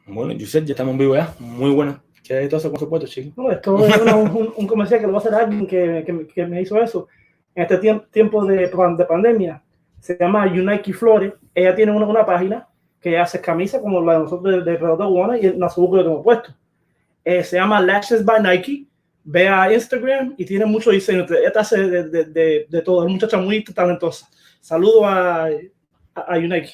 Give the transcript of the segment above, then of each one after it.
Bueno, Yusef, ya estamos en vivo ya. Muy bueno. ¿Qué es todo eso con su puesto, chico? No, esto es un comercial que lo va a hacer alguien que me hizo eso. En este tiempo de pandemia, se llama Unike Flores. Ella tiene una página que hace camisas como la de nosotros de Pelota Cubana y el nasobuco que tengo puesto. Se llama Lashes by Nike. Ve a Instagram y tiene mucho diseño. Esta hace de todo. Es una muchacha muy talentosa. Saludo a Unike.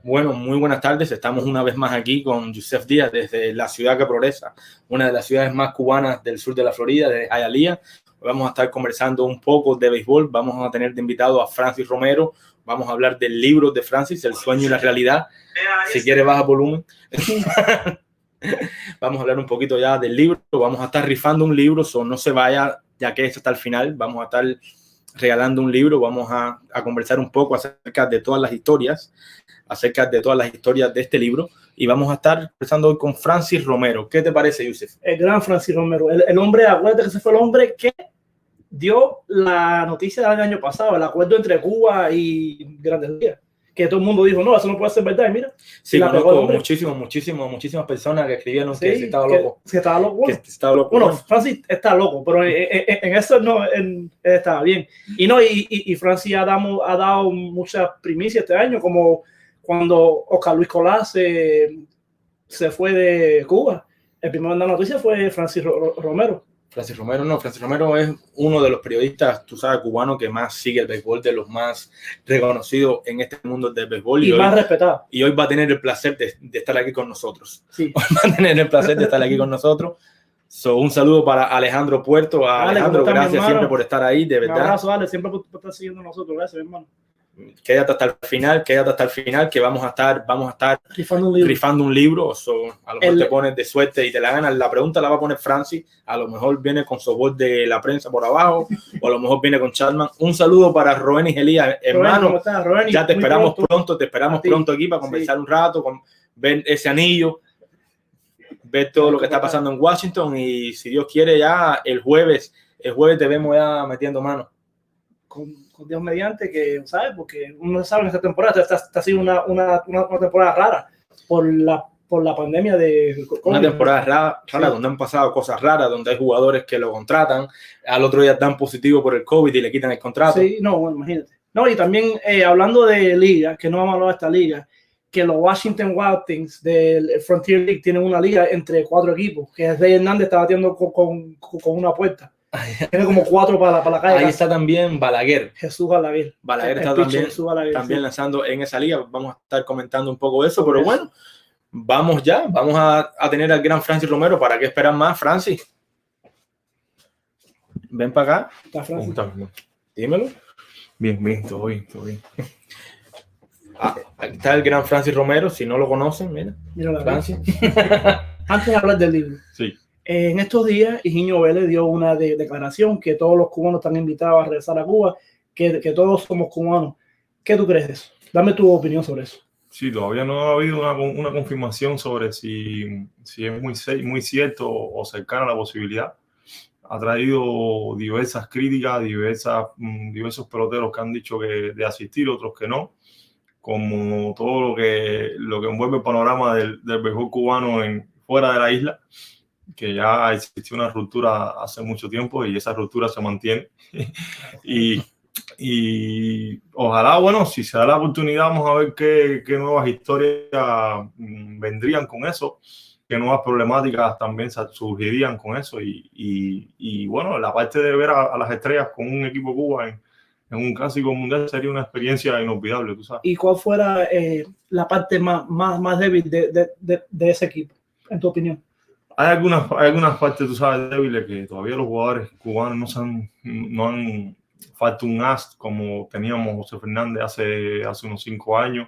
Bueno, muy buenas tardes. Estamos una vez más aquí con Yusef Díaz desde la ciudad que progresa, una de las ciudades más cubanas del sur de la Florida, de Hialeah. Vamos a estar conversando un poco de béisbol. Vamos a tener de invitado a Francis Romero. Vamos a hablar del libro de Francis, El sueño y la realidad. Si quiere, baja volumen. Vamos a hablar un poquito ya del libro. Vamos a estar rifando un libro, no se vaya, ya que esto está al final. Vamos a estar regalando un libro. Vamos a conversar un poco acerca de todas las historias de este libro, y vamos a estar conversando hoy con Francis Romero. ¿Qué te parece, Yusef? El gran Francis Romero, el hombre, acuérdate que ese fue el hombre que dio la noticia del año pasado, el acuerdo entre Cuba y Grandes Ligas, que todo el mundo dijo, no, eso no puede ser verdad, y mira. Sí, conozco muchísimas personas que escribieron que se estaba loco. Que estaba loco. Bueno. Que estaba loco. Bueno, Francis está loco, pero en eso no estaba bien. Y Francis ha dado muchas primicias este año, como cuando Oscar Luis Colá se fue de Cuba. El primero en dar noticia fue Francis Romero. Francis Romero es uno de los periodistas, tú sabes, cubanos que más sigue el béisbol, de los más reconocidos en este mundo del béisbol. Y más respetado. Y hoy va a tener el placer de estar aquí con nosotros. Sí. Hoy va a tener el placer de estar aquí con nosotros. Un saludo para Alejandro Puerto. Alejandro, gracias siempre por estar ahí, de verdad. Un abrazo, Ale, siempre por estar siguiendo a nosotros. Gracias, hermano. Quédate hasta el final, que vamos a estar rifando un libro. A lo mejor te pones de suerte y te la ganas. La pregunta la va a poner Francis. A lo mejor viene con software de la prensa por abajo, o a lo mejor viene con Chapman. Un saludo para Roenis Elías, hermano. Ya te esperamos pronto aquí para conversar un rato, ver ese anillo, ver todo lo que está pasando en Washington, y si Dios quiere ya el jueves te vemos ya metiendo mano. Con Dios mediante, que sabes, porque uno sabe en esta temporada está siendo una temporada rara por la pandemia de COVID. Una temporada rara, sí, donde han pasado cosas raras, donde hay jugadores que lo contratan, al otro día dan positivo por el COVID y le quitan el contrato. Sí, no, bueno, imagínate. No, y también hablando de liga, que no vamos a hablar de esta liga, que los Washington Wild Things del Frontier League tienen una liga entre 4 equipos, que Rey Hernández está batiendo con una puerta. Tiene como 4 para la calle. Ahí está también Balaguer. Jesús Balaguer. Balaguer está también lanzando en esa liga. Vamos a estar comentando un poco de eso, pero bueno, vamos a tener al gran Francis Romero. ¿Para qué esperar más, Francis? Ven para acá. ¿Está Francis? Dímelo. Bien, todo bien. Aquí está el gran Francis Romero. Si no lo conocen, mira Francis. Antes de hablar del libro. Sí. En estos días, Higinio Vélez dio una declaración que todos los cubanos están invitados a regresar a Cuba, que todos somos cubanos. ¿Qué tú crees de eso? Dame tu opinión sobre eso. Sí, todavía no ha habido una confirmación sobre si es muy cierto o cercana a la posibilidad. Ha traído diversas críticas, diversos peloteros que han dicho que de asistir, otros que no, como todo lo que envuelve el panorama del béisbol cubano fuera de la isla, que ya existió una ruptura hace mucho tiempo y esa ruptura se mantiene. y ojalá, bueno, si se da la oportunidad, vamos a ver qué nuevas historias vendrían con eso, qué nuevas problemáticas también surgirían con eso. Y bueno, la parte de ver a las estrellas con un equipo Cuba en un clásico mundial sería una experiencia inolvidable, tú sabes. ¿Y cuál fuera la parte más débil de ese equipo, en tu opinión? Hay algunas partes, tú sabes, débiles, que todavía los jugadores cubanos no han falta un as como teníamos José Fernández hace unos 5 años,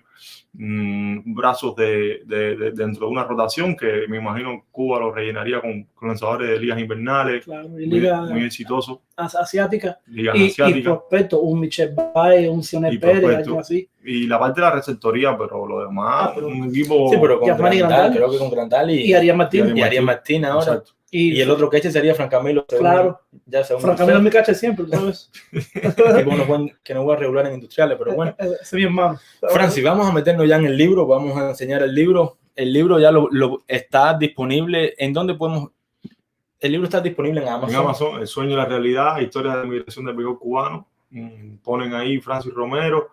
brazos dentro de una rotación que me imagino Cuba lo rellenaría con lanzadores de ligas invernales, claro, muy exitosos. Asiática. Ligas asiáticas. Y prospectos, un Michel Baez, un Sionel Pérez, algo así. Y la parte de la receptoría, pero lo demás, un equipo... Sí, pero con Grandal, creo que con Grandal y Arias Martín. Y Arias Martín ahora. Exacto. Y el otro catcher sería Fran Camilo. Claro. Fran Camilo es mi catcher siempre, ¿tú sabes? Que no voy a regular en industriales, pero bueno. Ese es mi hermano. Francis, vamos a meternos ya en el libro, vamos a enseñar el libro. el libro ya está disponible. ¿En dónde podemos? El libro está disponible en Amazon. En Amazon, El sueño y la realidad, historia de la migración del pibot cubano. Ponen ahí Francis Romero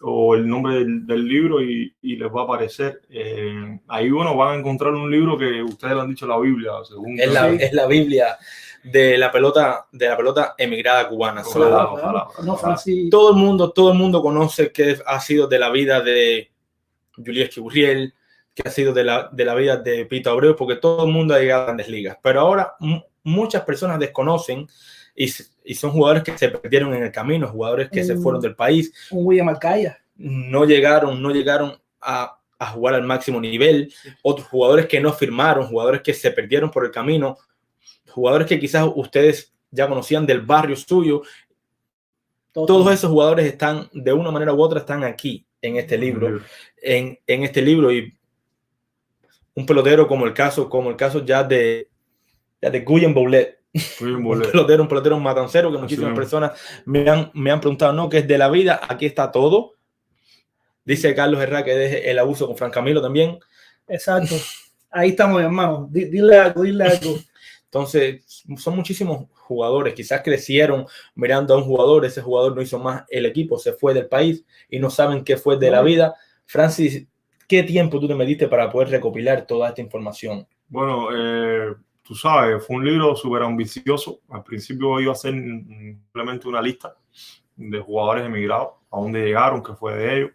o el nombre del libro y les va a aparecer. Ahí, bueno, van a encontrar un libro que ustedes lo han dicho, la Biblia. Según es la Biblia de la pelota emigrada cubana. Francis. Todo el mundo conoce que ha sido de la vida de Julieschi Burriel, que ha sido de la vida de Pito Abreu, porque todo el mundo ha llegado a Grandes Ligas. Pero ahora muchas personas desconocen y son jugadores que se perdieron en el camino, jugadores que se fueron del país. Un William Arcaya. No llegaron a jugar al máximo nivel. Otros jugadores que no firmaron, jugadores que se perdieron por el camino, jugadores que quizás ustedes ya conocían del barrio suyo. Todos esos jugadores están, de una manera u otra, están aquí en este libro. En este libro, y un pelotero como el caso ya de Guyen Boulet. Un pelotero matancero que muchísimas personas me han preguntado, ¿no? Que es de la vida, aquí está todo. Dice Carlos Herrera que deje el abuso con Frank Camilo también. Exacto. Ahí estamos, hermano. Dile algo. Entonces, son muchísimos jugadores. Quizás crecieron mirando a un jugador. Ese jugador no hizo más el equipo, se fue del país y no saben qué fue de la vida. Francis, ¿qué tiempo tú te metiste para poder recopilar toda esta información? Bueno, tú sabes, fue un libro súper ambicioso. Al principio iba a ser simplemente una lista de jugadores emigrados, a dónde llegaron, qué fue de ellos.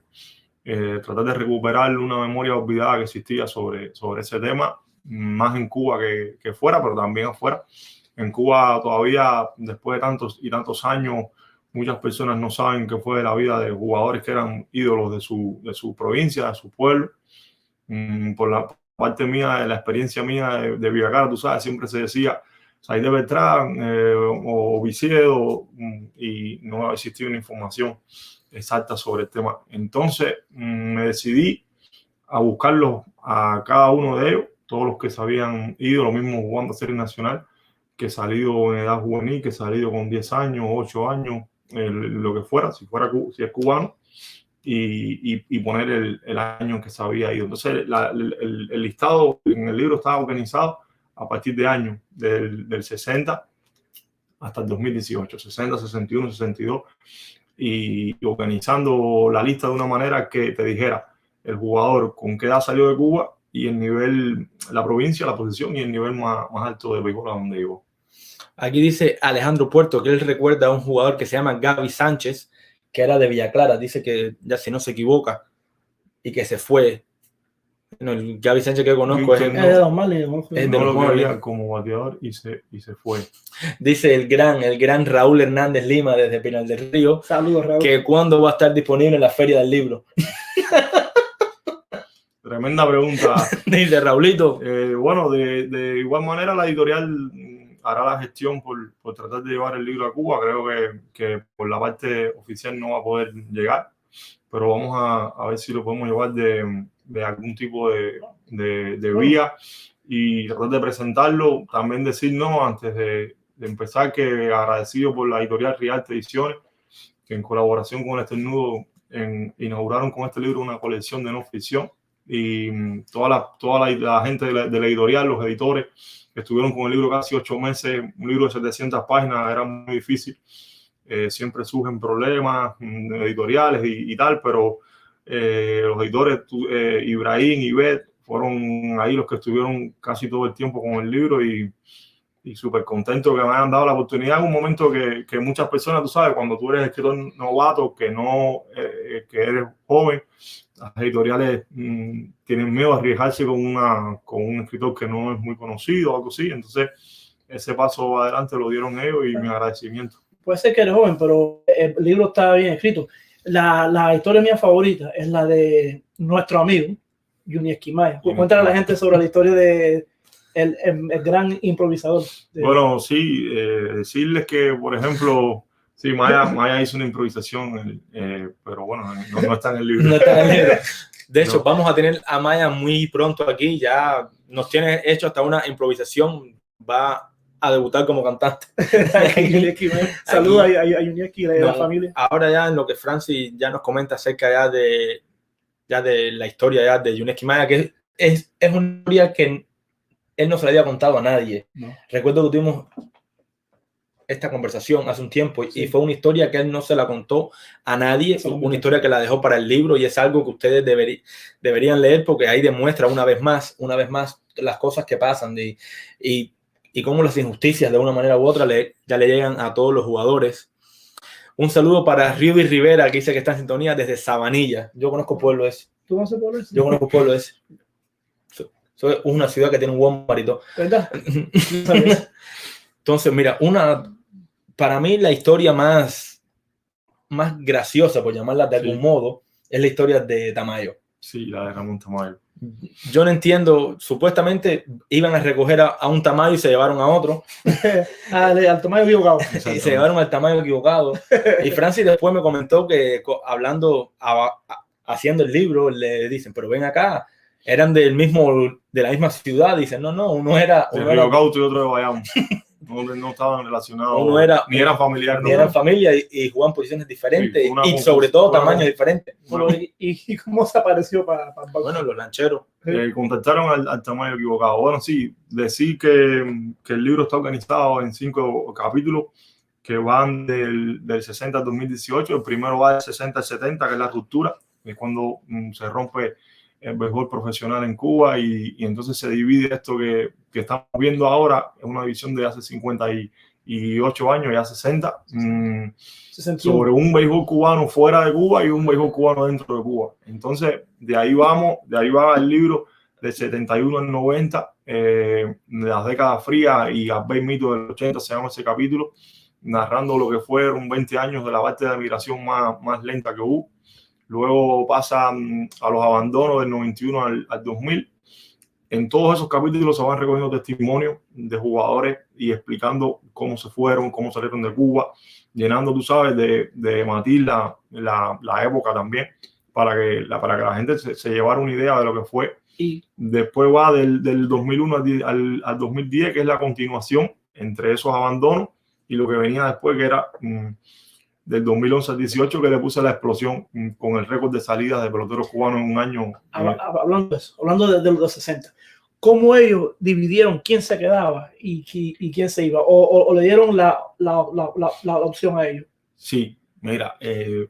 Tratar de recuperar una memoria olvidada que existía sobre ese tema, más en Cuba que fuera, pero también afuera. En Cuba todavía, después de tantos y tantos años, muchas personas no saben qué fue de la vida de jugadores que eran ídolos de su provincia, de su pueblo. Por la parte mía, de la experiencia mía de Villaclara, tú sabes, siempre se decía Said de Beltrán o Viciedo, y no existía una información exacta sobre el tema. Entonces me decidí a buscarlos a cada uno de ellos, todos los que se habían ido, lo mismo jugando a serie nacional, que salido en edad juvenil, que salido con 10 años, 8 años, lo que fuera, si es cubano, y poner el año en que se había ido. Entonces el listado en el libro estaba organizado a partir de años del 60 hasta el 2018, 60, 61, 62, y organizando la lista de una manera que te dijera el jugador con qué edad salió de Cuba y el nivel, la provincia, la posición y el nivel más alto de béisbol a donde llegó. Aquí dice Alejandro Puerto que él recuerda a un jugador que se llama Gaby Sánchez, que era de Villa Clara. Dice que, ya si no se equivoca, y que se fue. No, el Gaby Sánchez que conozco es de los Marlins. Es de los Marlins como bateador y se fue. Dice el gran Raúl Hernández Lima desde Pinal del Río. Saludos, Raúl. Que cuándo va a estar disponible en la Feria del Libro. Tremenda pregunta. Dice Raulito. Bueno, de igual manera la editorial hará la gestión por tratar de llevar el libro a Cuba. Creo que por la parte oficial no va a poder llegar, pero vamos a ver si lo podemos llevar de algún tipo de vía y tratar de presentarlo. También decir, no, antes de empezar, que agradecido por la editorial Rialto Ediciones, que en colaboración con el Estornudo inauguraron con este libro una colección de no ficción, y toda la gente de la editorial, los editores que estuvieron con el libro casi 8 meses, un libro de 700 páginas, era muy difícil. Siempre surgen problemas editoriales y tal, pero los editores, Ibrahim y Bet, fueron ahí los que estuvieron casi todo el tiempo con el libro, y súper contento que me hayan dado la oportunidad en un momento que muchas personas, tú sabes, cuando tú eres escritor novato, que eres joven, las editoriales tienen miedo a arriesgarse con un escritor que no es muy conocido o algo así. Entonces ese paso adelante lo dieron ellos, y mi agradecimiento. Puede ser que eres joven, pero el libro está bien escrito. La historia mía favorita es la de nuestro amigo Yuniesky Maya. Cuéntale a la gente sobre la historia de el gran improvisador. Bueno, sí, decirles que, por ejemplo, sí, Maya hizo una improvisación, pero bueno, no está en el libro. No está en el libro. De hecho, vamos a tener a Maya muy pronto aquí. Ya nos tiene hecho hasta una improvisación. Va a debutar como cantante. Saludos a Yuniesky y a la familia. Ahora ya en lo que Francis ya nos comenta acerca ya de la historia ya de Yuniesky Maya, que es una historia que él no se la había contado a nadie. No. Recuerdo que tuvimos esta conversación hace un tiempo y fue una historia que él no se la contó a nadie, una historia que la dejó para el libro, y es algo que ustedes deberían leer, porque ahí demuestra una vez más las cosas que pasan y cómo las injusticias de una manera u otra ya le llegan a todos los jugadores. Un saludo para Ruby Rivera, que dice que está en sintonía desde Sabanilla. Yo conozco pueblo ese. ¿Tú conoces pueblo ese? Yo conozco pueblo ese. Es una ciudad que tiene un Walmart y todo. ¿Verdad? Entonces, mira, para mí la historia más graciosa, por llamarla de algún modo, es la historia de Tamayo. Sí, la de Ramón Tamayo. Yo no entiendo, supuestamente iban a recoger a un Tamayo y se llevaron a otro. Al Tamayo equivocado. Y se llevaron al Tamayo equivocado. Y Francis después me comentó que haciendo el libro, le dicen, pero ven acá, eran de la misma ciudad. Dicen, no, uno era de Río Cauto y otro de Bayamo. No estaban relacionados, ni eran familiares. Ni eran familia y jugaban posiciones diferentes, sí, y sobre todo tamaños diferentes. ¿Y cómo se apareció para bueno, los lancheros? Contactaron al Tamayo equivocado. Bueno, sí, decir que el libro está organizado en 5 capítulos que van del 60 al 2018. El primero va del 60 al 70, que es la ruptura, que es cuando se rompe el béisbol profesional en Cuba, y entonces se divide esto que estamos viendo ahora, es una división de hace 58 años, ya 60, sobre un béisbol cubano fuera de Cuba y un béisbol cubano dentro de Cuba. Entonces, de ahí va el libro del 71 al 90, de las décadas frías y a 20 mitos del 80, se llama ese capítulo, narrando lo que fueron 20 años de la parte de migración más lenta que hubo. Luego pasa a los abandonos del 91 al 2000. En todos esos capítulos se van recogiendo testimonios de jugadores y explicando cómo se fueron, cómo salieron de Cuba, llenando, tú sabes, de matiz la época también, para que la gente se llevara una idea de lo que fue. Y después va del 2001 al 2010, que es la continuación entre esos abandonos y lo que venía después, que era del 2011 al 18, que le puse la explosión con el récord de salidas de peloteros cubanos en un año. Hablando de eso, hablando de los 60, ¿cómo ellos dividieron quién se quedaba y quién se iba? ¿O le dieron la opción a ellos? Sí, mira,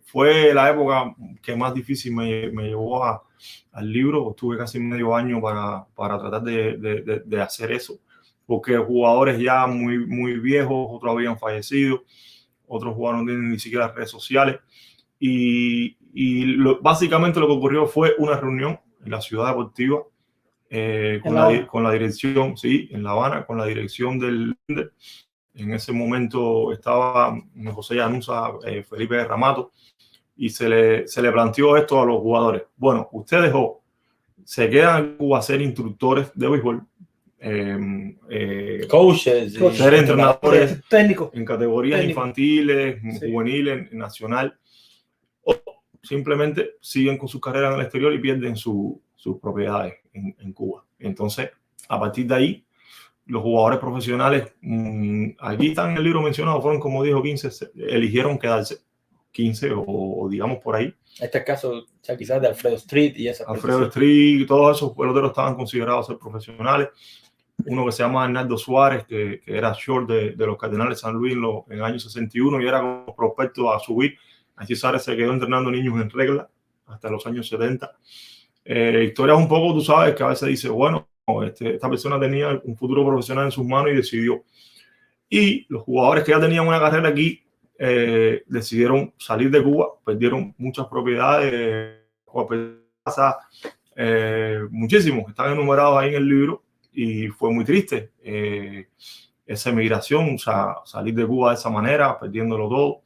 fue la época que más difícil me llevó al libro. Estuve casi medio año para tratar de hacer eso, porque jugadores ya muy viejos, otros habían fallecido, otros jugadores no tienen ni siquiera redes sociales, y básicamente lo que ocurrió fue una reunión en la ciudad deportiva con la dirección, sí, en La Habana, con la dirección del líder. En ese momento estaba José Llanusa, Felipe Ramato, y se le planteó esto a los jugadores. Bueno, ustedes se quedan en Cuba a ser instructores de béisbol, coaches, ser entrenadores técnicos en categorías infantiles, juveniles, nacional, o simplemente siguen con sus carreras en el exterior y pierden sus propiedades en Cuba. Entonces, a partir de ahí, los jugadores profesionales, aquí están en el libro mencionado, fueron como dijo 15, eligieron quedarse 15 o digamos por ahí. Este caso ya quizás de Alfredo Street y esa. Alfredo Street, todos esos peloteros estaban considerados ser profesionales. Uno que se llama Arnaldo Suárez, que era short de los Cardenales de San Luis en el año 61 y era como prospecto a subir. Así Suárez se quedó entrenando niños en regla hasta los años 70. Historias un poco, tú sabes, que a veces dice, bueno, esta persona tenía un futuro profesional en sus manos y decidió. Y los jugadores que ya tenían una carrera aquí decidieron salir de Cuba, perdieron muchas propiedades, muchísimos, están enumerados ahí en el libro, y fue muy triste esa emigración, o sea, salir de Cuba de esa manera, perdiéndolo todo.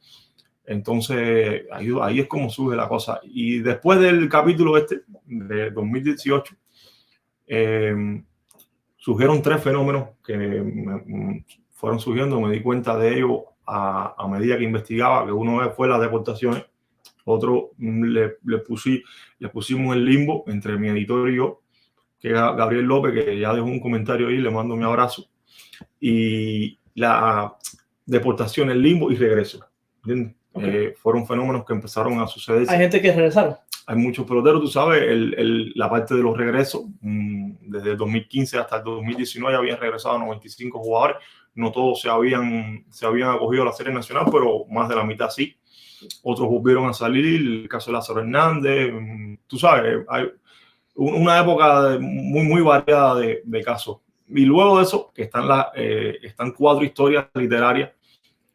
Entonces ahí es como surge la cosa. Y después del capítulo de 2018 surgieron 3 fenómenos que fueron surgiendo. Me di cuenta de ello a medida que investigaba, que uno fue las deportaciones, otro le pusimos el limbo entre mi editor y yo, que es Gabriel López, que ya dejó un comentario ahí, le mando mi abrazo, y la deportación, el limbo y regreso, ¿entiendes? Okay. Fueron fenómenos que empezaron a suceder. Hay gente que regresaron. Hay muchos peloteros, tú sabes, la parte de los regresos, desde el 2015 hasta el 2019 habían regresado 95 jugadores. No todos se habían acogido a la serie nacional, pero más de la mitad sí. Otros volvieron a salir, el caso de Lázaro Hernández, tú sabes, hay una época muy variada de casos. Y luego de eso, que están 4 historias literarias,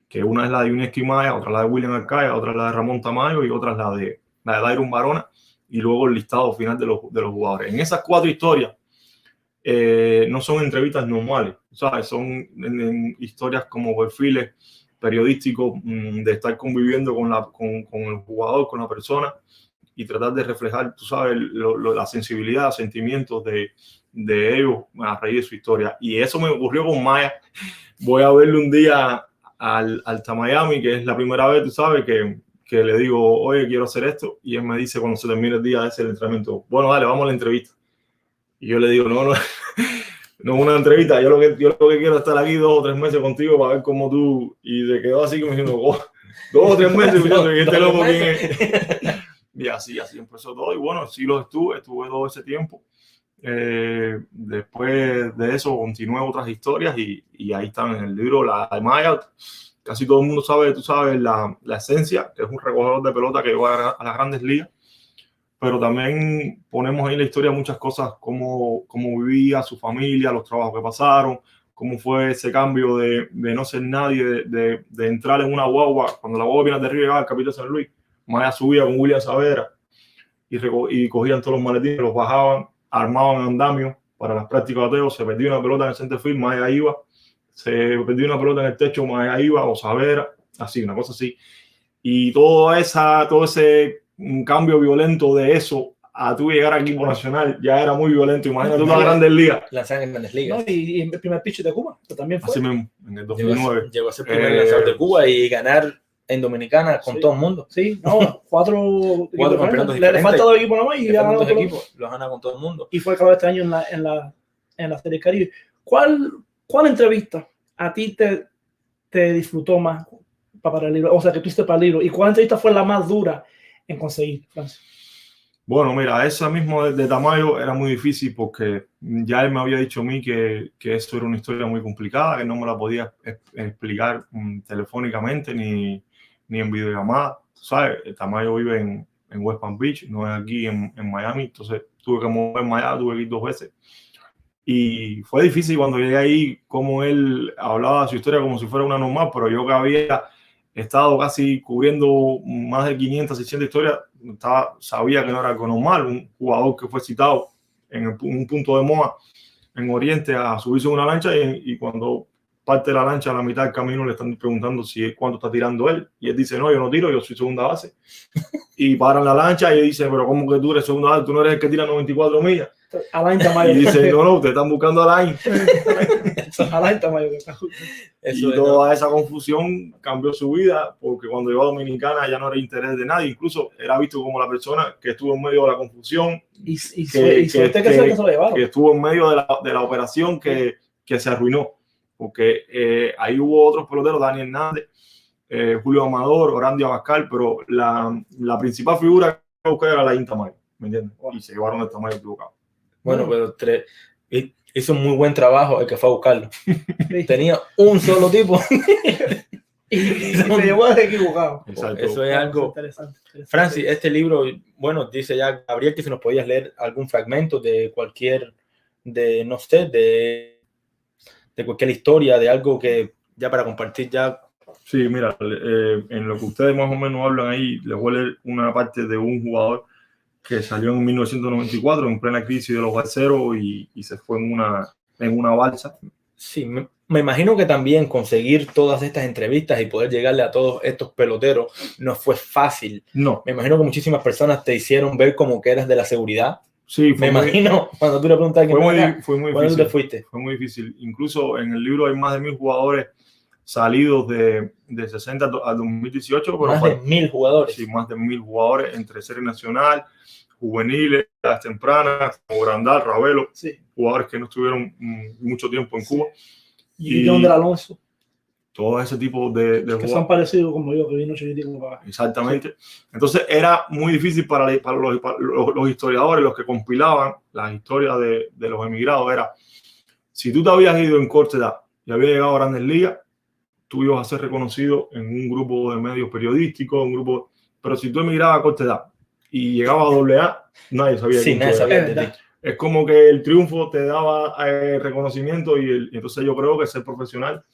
que una es la de Yuneski Maya, otra la de William Arcaya, otra la de Ramón Tamayo y otra es la de Dairon Barona, y luego el listado final de los jugadores. En esas 4 historias no son entrevistas normales, ¿sabes? Son historias como perfiles periodísticos de estar conviviendo con el jugador, con la persona, y tratar de reflejar, tú sabes, la sensibilidad, los sentimientos de ellos a raíz de su historia. Y eso me ocurrió con Maya. Voy a verle un día al Miami, que es la primera vez, tú sabes, que le digo, oye, quiero hacer esto. Y él me dice, cuando se termine el día de ese entrenamiento, bueno, dale, vamos a la entrevista. Y yo le digo, no es una entrevista, yo lo que quiero es estar aquí 2 o 3 meses contigo para ver cómo tú... Y se quedó así como diciendo, 2 o 3 meses, y este loco quién es. Y así empezó todo. Y bueno, sí estuve todo ese tiempo. Después de eso continué otras historias y ahí están en el libro, la de Maya. Casi todo el mundo sabe, tú sabes, la esencia, que es un recogedor de pelota que va a las grandes ligas. Pero también ponemos ahí en la historia muchas cosas, cómo vivía su familia, los trabajos que pasaron, cómo fue ese cambio de no ser nadie, de entrar en una guagua. Cuando la guagua viene de arriba y llegaba al Capitán San Luis, Maya subía con William Saavedra y cogían todos los maletines, los bajaban, armaban andamios para las prácticas de bateo. Se perdía una pelota en el center field, Maya iba. Se perdió una pelota en el techo, Maya iba, o Saavedra, así, una cosa así. Y todo ese cambio violento de eso a tú llegar al equipo nacional ya era muy violento. Imagínate tú las grandes ligas. Lanzar en grandes ligas. No, y el primer pitch de Cuba, que también fue. Así mismo, en el 2009. Llegó a ser primer lanzador de Cuba y ganar en Dominicana con todo el mundo. Sí, no, 4 campeonatos diferentes. Le falta 2 equipos nomás y ganó los equipos. Los gana con todo el mundo. Y fue acabado este año en la Serie Caribe. ¿Cuál entrevista a ti te disfrutó más para el libro? O sea, que tú hiciste para el libro. ¿Y cuál entrevista fue la más dura en conseguir, Francis? Bueno, mira, esa misma de Tamayo era muy difícil porque ya él me había dicho a mí que esto era una historia muy complicada, que no me la podía explicar telefónicamente ni en videollamada. ¿Sabes? Tamayo vive en West Palm Beach, no es aquí en Miami, entonces tuve que moverme allá, tuve que ir 2 veces. Y fue difícil cuando llegué ahí, como él hablaba de su historia como si fuera una normal, pero yo que había estado casi cubriendo más de 500, 600 historias, sabía que no era algo normal. Un jugador que fue citado en un punto de moda en Oriente a subirse en una lancha y cuando parte de la lancha a la mitad del camino le están preguntando cuánto está tirando él. Y él dice, no, yo no tiro, yo soy segunda base. Y paran la lancha y él dice, pero ¿cómo que tú eres segunda base? Tú no eres el que tira 94 millas. Alain Tamayo. Y dice, no, ustedes están buscando a Alain. Alain Tamayo. Y toda esa confusión cambió su vida, porque cuando llegó a Dominicana ya no era interés de nadie, incluso era visto como la persona que estuvo en medio de la confusión, que estuvo en medio de la operación que se arruinó, porque ahí hubo otros peloteros, Daniel Hernández, Julio Amador, Orandi Abascal, pero la principal figura que buscar era Alain Tamayo, ¿me entiendes? Y se llevaron el Tamayo equivocado. Bueno, pero hizo un muy buen trabajo el que fue a buscarlo. Tenía un solo tipo y se llevó a equivocado. Exacto. Eso es algo interesante. Francis, este libro, bueno, dice ya Gabriel que si nos podías leer algún fragmento de cualquier, no sé, de cualquier historia, de algo que ya para compartir ya. Sí, mira, en lo que ustedes más o menos hablan ahí, les voy a leer una parte de un jugador que salió en 1994 en plena crisis de los balseros y se fue en una balsa. Sí, me imagino que también conseguir todas estas entrevistas y poder llegarle a todos estos peloteros no fue fácil. No. Me imagino que muchísimas personas te hicieron ver como que eras de la seguridad. Sí, imagino cuando tú le preguntas fue muy ¿cuándo difícil. te fuiste? Fue muy difícil. Incluso en el libro hay más de 1000 jugadores salidos de 60 a 2018. Pero más de 1000 jugadores. Sí, más de 1000 jugadores entre serie nacional, juveniles, las tempranas, como Grandal, Ravelo, sí. Jugadores que no estuvieron mucho tiempo en Cuba. Y John del Alonso. todo ese tipo de que son parecidos como yo, que vino chiquitico para... Exactamente. Entonces era muy difícil para los historiadores, los que compilaban las historias de los emigrados. Era, si tú te habías ido en corta edad y habías llegado a Grandes Ligas, tú ibas a ser reconocido en un grupo de medios periodísticos, un grupo... Pero si tú emigrabas a corta edad y llegabas a AA, nadie sabía. Sí, nadie sabía de ti. Es como que el triunfo te daba reconocimiento y entonces yo creo que ser profesional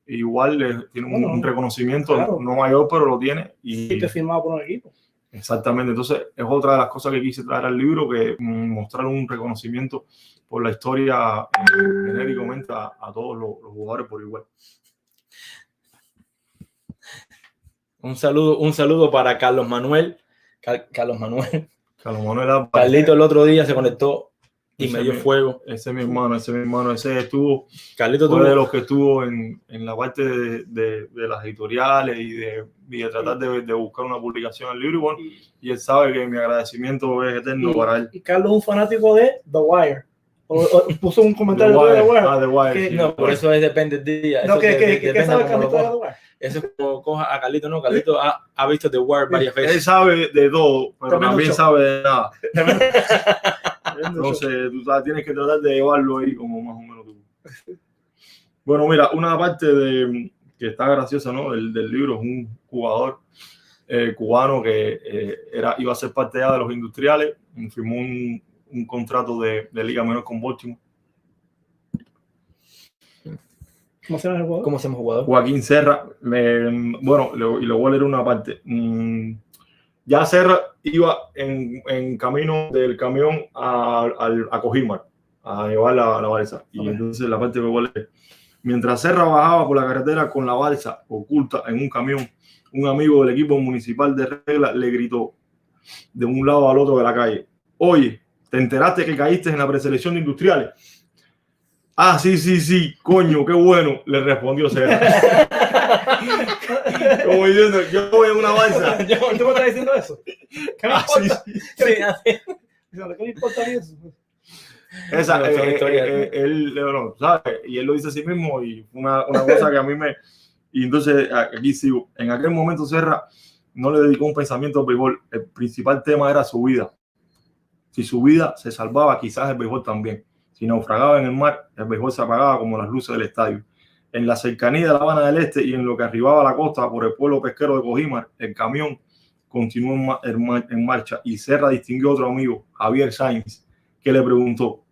igual tiene un reconocimiento, claro, no mayor, pero lo tiene. Y te firmaba por un equipo. Exactamente. Entonces es otra de las cosas que quise traer al libro, que mostrar un reconocimiento por la historia genéricamente a todos los jugadores por igual. Un saludo para Carlos Manuel. Carlos Manuel. Carlito el otro día se conectó y me dio fuego. Ese es mi hermano, ese estuvo. Carlito fue de los que estuvo en la parte de las editoriales y de tratar de buscar una publicación del libro. Y bueno, y él sabe que mi agradecimiento es eterno para él. Y Carlos es un fanático de The Wire. O puso un comentario de The Wire. The Wire. Que, no, por eso depende del día. No, que sabe Carlito de The Wire. Eso es como coja a Carlito, no, Carlito ha visto The Wire varias veces. Él sabe de todo, pero también sabe de nada. Entonces, tú sabes, tienes que tratar de llevarlo ahí como más o menos tú. Bueno, mira, una parte que está graciosa, ¿no? del libro es un jugador cubano que iba a ser parte ya de los Industriales, firmó un contrato de Liga Menor con Baltimore. ¿Cómo se llama el jugador? ¿Cómo se llama el jugador? Joaquín Serra. Bueno, y le voy a leer una parte. Ya Serra iba en camino del camión a Cojimar a llevar la balsa. Y entonces la parte que voy a leer. Mientras Serra bajaba por la carretera con la balsa oculta en un camión, un amigo del equipo municipal de Regla le gritó de un lado al otro de la calle: oye, ¿te enteraste que caíste en la preselección de Industriales? Ah, sí, coño, qué bueno, le respondió Serra. Como diciendo, yo voy en una balsa. ¿Tú me estás diciendo eso? ¿Qué me importa? ¿Qué me importa eso? Esa, él, ¿sabes? Y él lo dice a sí mismo, y una cosa que a mí me... Y entonces, aquí sigo. En aquel momento Serra no le dedicó un pensamiento al béisbol. El principal tema era su vida. Si su vida se salvaba, quizás el béisbol también. Si naufragaba en el mar, el béisbol se apagaba como las luces del estadio. En la cercanía de La Habana del Este y en lo que arribaba a la costa por el pueblo pesquero de Cojimar, el camión continuó en marcha y Serra distinguió a otro amigo, Javier Sainz, que le preguntó,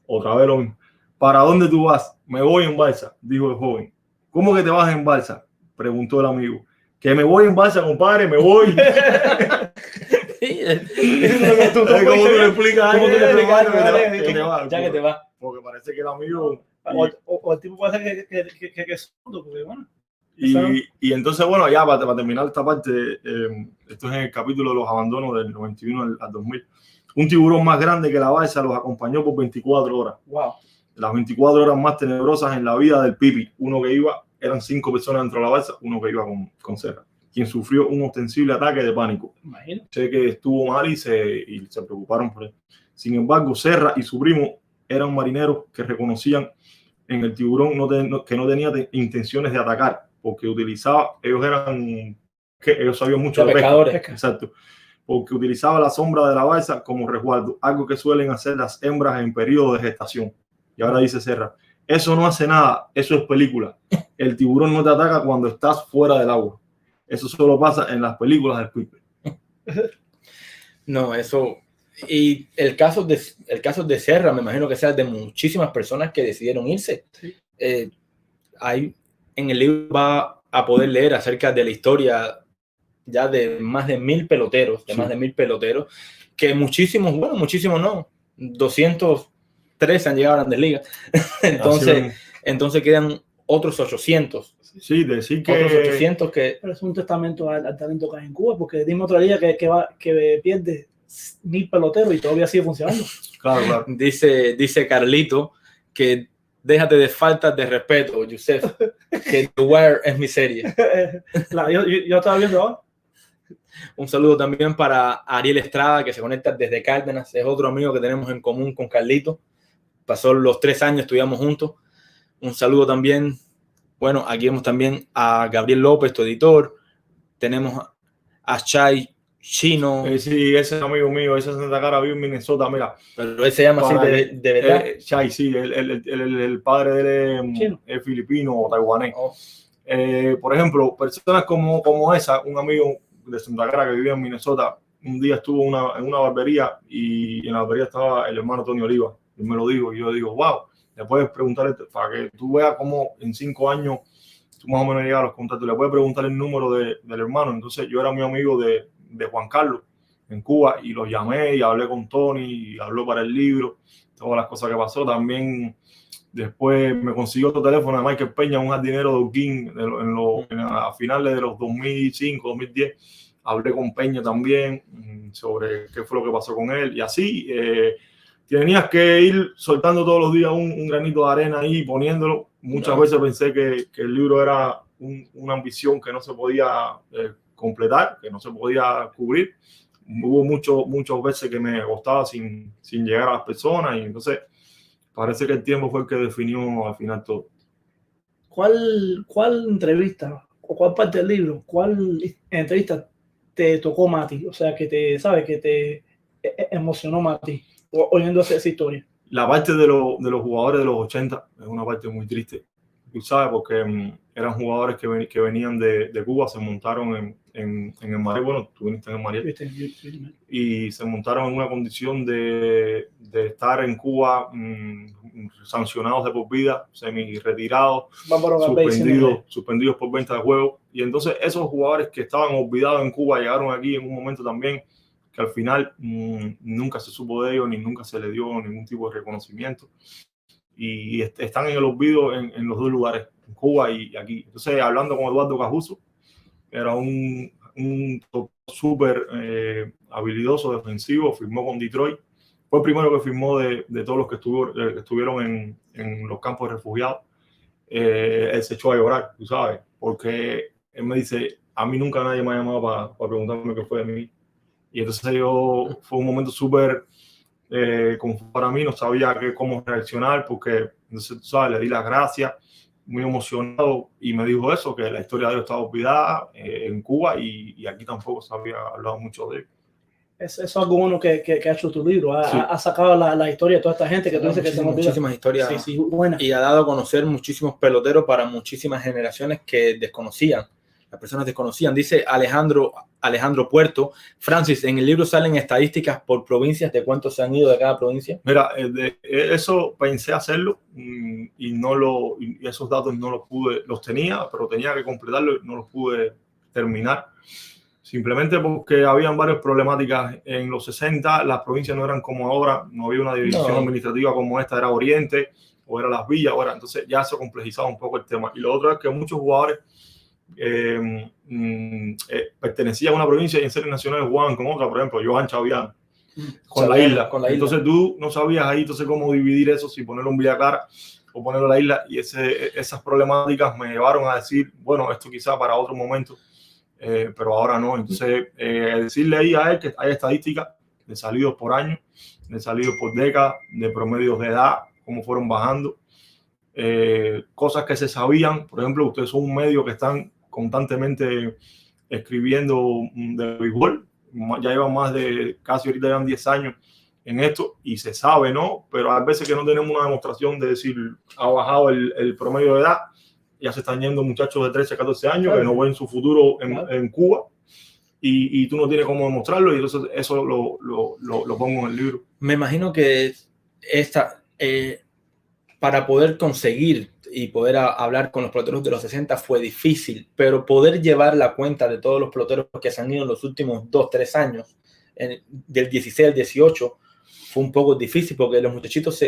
otra vez lo mismo: ¿para dónde tú vas? Me voy en balsa, dijo el joven. ¿Cómo que te vas en balsa?, preguntó el amigo. Que me voy en balsa, compadre, me voy. ¿Cómo tú le explicas? Ya que te va. Porque parece que el amigo... O el tipo puede ser que es sordo, porque bueno. Y entonces, bueno, ya para terminar esta parte, esto es en el capítulo de los abandonos del 91 al 2000. Un tiburón más grande que la balsa los acompañó por 24 horas. Wow. Las 24 horas más tenebrosas en la vida del Pipi. Uno que iba, eran 5 personas dentro de la balsa, uno que iba con Serra, quien sufrió un ostensible ataque de pánico. Imagínate. Sé que estuvo mal y se preocuparon por él. Sin embargo, Serra y su primo eran marineros que reconocían en el tiburón que no tenía intenciones de atacar, porque ellos sabían mucho de pescadores. Exacto. Porque utilizaba la sombra de la balsa como resguardo, algo que suelen hacer las hembras en periodo de gestación. Y ahora dice Serra: eso no hace nada, eso es película. El tiburón no te ataca cuando estás fuera del agua. Eso solo pasa en las películas del Piper. No, eso... Y el caso de Serra, me imagino que sea de muchísimas personas que decidieron irse. Sí. Ahí en el libro va a poder leer acerca de la historia ya de más de 1000 peloteros, que muchísimos no, 203 han llegado a Grandes Ligas. entonces quedan otros 800. Sí, decir que... Otros 800 que... Pero es un testamento al talento que hay en Cuba, porque dime otro día que pierde 1000 peloteros y todavía sigue funcionando. Claro. Dice Carlito que déjate de faltas de respeto, Yusef, que The Wire es mi serie. Yo estaba viendo ahora. Un saludo también para Ariel Estrada, que se conecta desde Cárdenas, es otro amigo que tenemos en común con Carlito. Pasó los 3 años, estudiamos juntos. Un saludo también Bueno, aquí vemos también a Gabriel López, tu editor. Tenemos a Chai Chino. Sí, ese es amigo mío, ese es Santa Clara, vive en Minnesota, mira. Pero él se llama así de verdad. Chai, sí, el padre de él es filipino o taiwanés. Oh. Por ejemplo, personas como esa, un amigo de Santa Clara que vivía en Minnesota, un día estuvo en una barbería y en la barbería estaba el hermano Tony Oliva. Y me lo dijo y yo digo, wow, le puedes preguntar para que tú veas cómo en 5 años tú más o menos llegas a los contactos. Le puedes preguntar el número del hermano. Entonces yo era muy amigo de Juan Carlos en Cuba y lo llamé y hablé con Tony y habló para el libro, todas las cosas que pasó. También después me consiguió otro teléfono de Michael Peña, un jardinero de Holguín a finales de los 2005, 2010. Hablé con Peña también sobre qué fue lo que pasó con él y así. Tenías que ir soltando todos los días un granito de arena ahí, poniéndolo. Muchas veces pensé que el libro era una ambición que no se podía completar, que no se podía cubrir. Hubo muchas veces que me acostaba sin llegar a las personas y entonces parece que el tiempo fue el que definió al final todo. ¿Cuál entrevista o cuál parte del libro, cuál entrevista te tocó más a ti? O sea, que te emocionó más a ti oyendo esa historia. La parte de los jugadores de los 80 es una parte muy triste, tú sabes, porque eran jugadores que venían de Cuba, se montaron en el Mariel. Bueno, tú viniste en el Mariel. Y se montaron en una condición de estar en Cuba sancionados de por vida, semi-retirados, suspendidos por venta de juegos. Y entonces esos jugadores que estaban olvidados en Cuba llegaron aquí en un momento también que al final nunca se supo de ellos, ni nunca se le dio ningún tipo de reconocimiento. Y están en el olvido en los dos lugares, en Cuba y aquí. Entonces, hablando con Eduardo Cajuso, era un súper habilidoso defensivo, firmó con Detroit. Fue el primero que firmó de todos los que estuvieron en los campos de refugiados. Él se echó a llorar, tú sabes, porque él me dice, a mí nunca nadie me ha llamado para preguntarme qué fue de mí. Y entonces fue un momento súper para mí, no sabía cómo reaccionar, porque entonces, tú sabes, le di las gracias, muy emocionado, y me dijo eso, que la historia de él estaba olvidada en Cuba y aquí tampoco se había hablado mucho de él. Eso es algo bueno que ha hecho tu libro, ha sacado la historia de toda esta gente que tú dices que se me olvida. Muchísimas historias buenas. Y ha dado a conocer muchísimos peloteros para muchísimas generaciones que desconocían. Las personas desconocían. Dice Alejandro Puerto, Francis, en el libro salen estadísticas por provincias de cuántos se han ido de cada provincia. Mira, eso pensé hacerlo y esos datos no los tenía, pero tenía que completarlo y no los pude terminar. Simplemente porque habían varias problemáticas en los 60, las provincias no eran como ahora, no había una división administrativa como esta, era Oriente o era Las Villas, entonces ya se complejizaba un poco el tema. Y lo otro es que muchos jugadores pertenecía a una provincia y en series nacionales jugaban con otra, por ejemplo, Johan Chaviano con la isla. Entonces tú no sabías ahí entonces cómo dividir eso, si ponerlo en Villacara o ponerlo en la isla, y esas problemáticas me llevaron a decir, bueno, esto quizá para otro momento, pero ahora no. Entonces decirle ahí a él que hay estadísticas de salidos por año, de salidos por década, de promedios de edad, cómo fueron bajando, cosas que se sabían. Por ejemplo, ustedes son un medio que están constantemente escribiendo de béisbol, ya llevan más de casi ahorita llevan 10 años en esto y se sabe, ¿no? Pero hay veces que no tenemos una demostración de decir, ha bajado el promedio de edad, ya se están yendo muchachos de 13 a 14 años que no ven su futuro en Cuba y tú no tienes cómo demostrarlo, y entonces eso lo pongo en el libro. Me imagino que para poder conseguir y poder hablar con los peloteros de los 60 fue difícil, pero poder llevar la cuenta de todos los peloteros que se han ido en los últimos 2-3 años, del 16 al 18, fue un poco difícil porque los muchachitos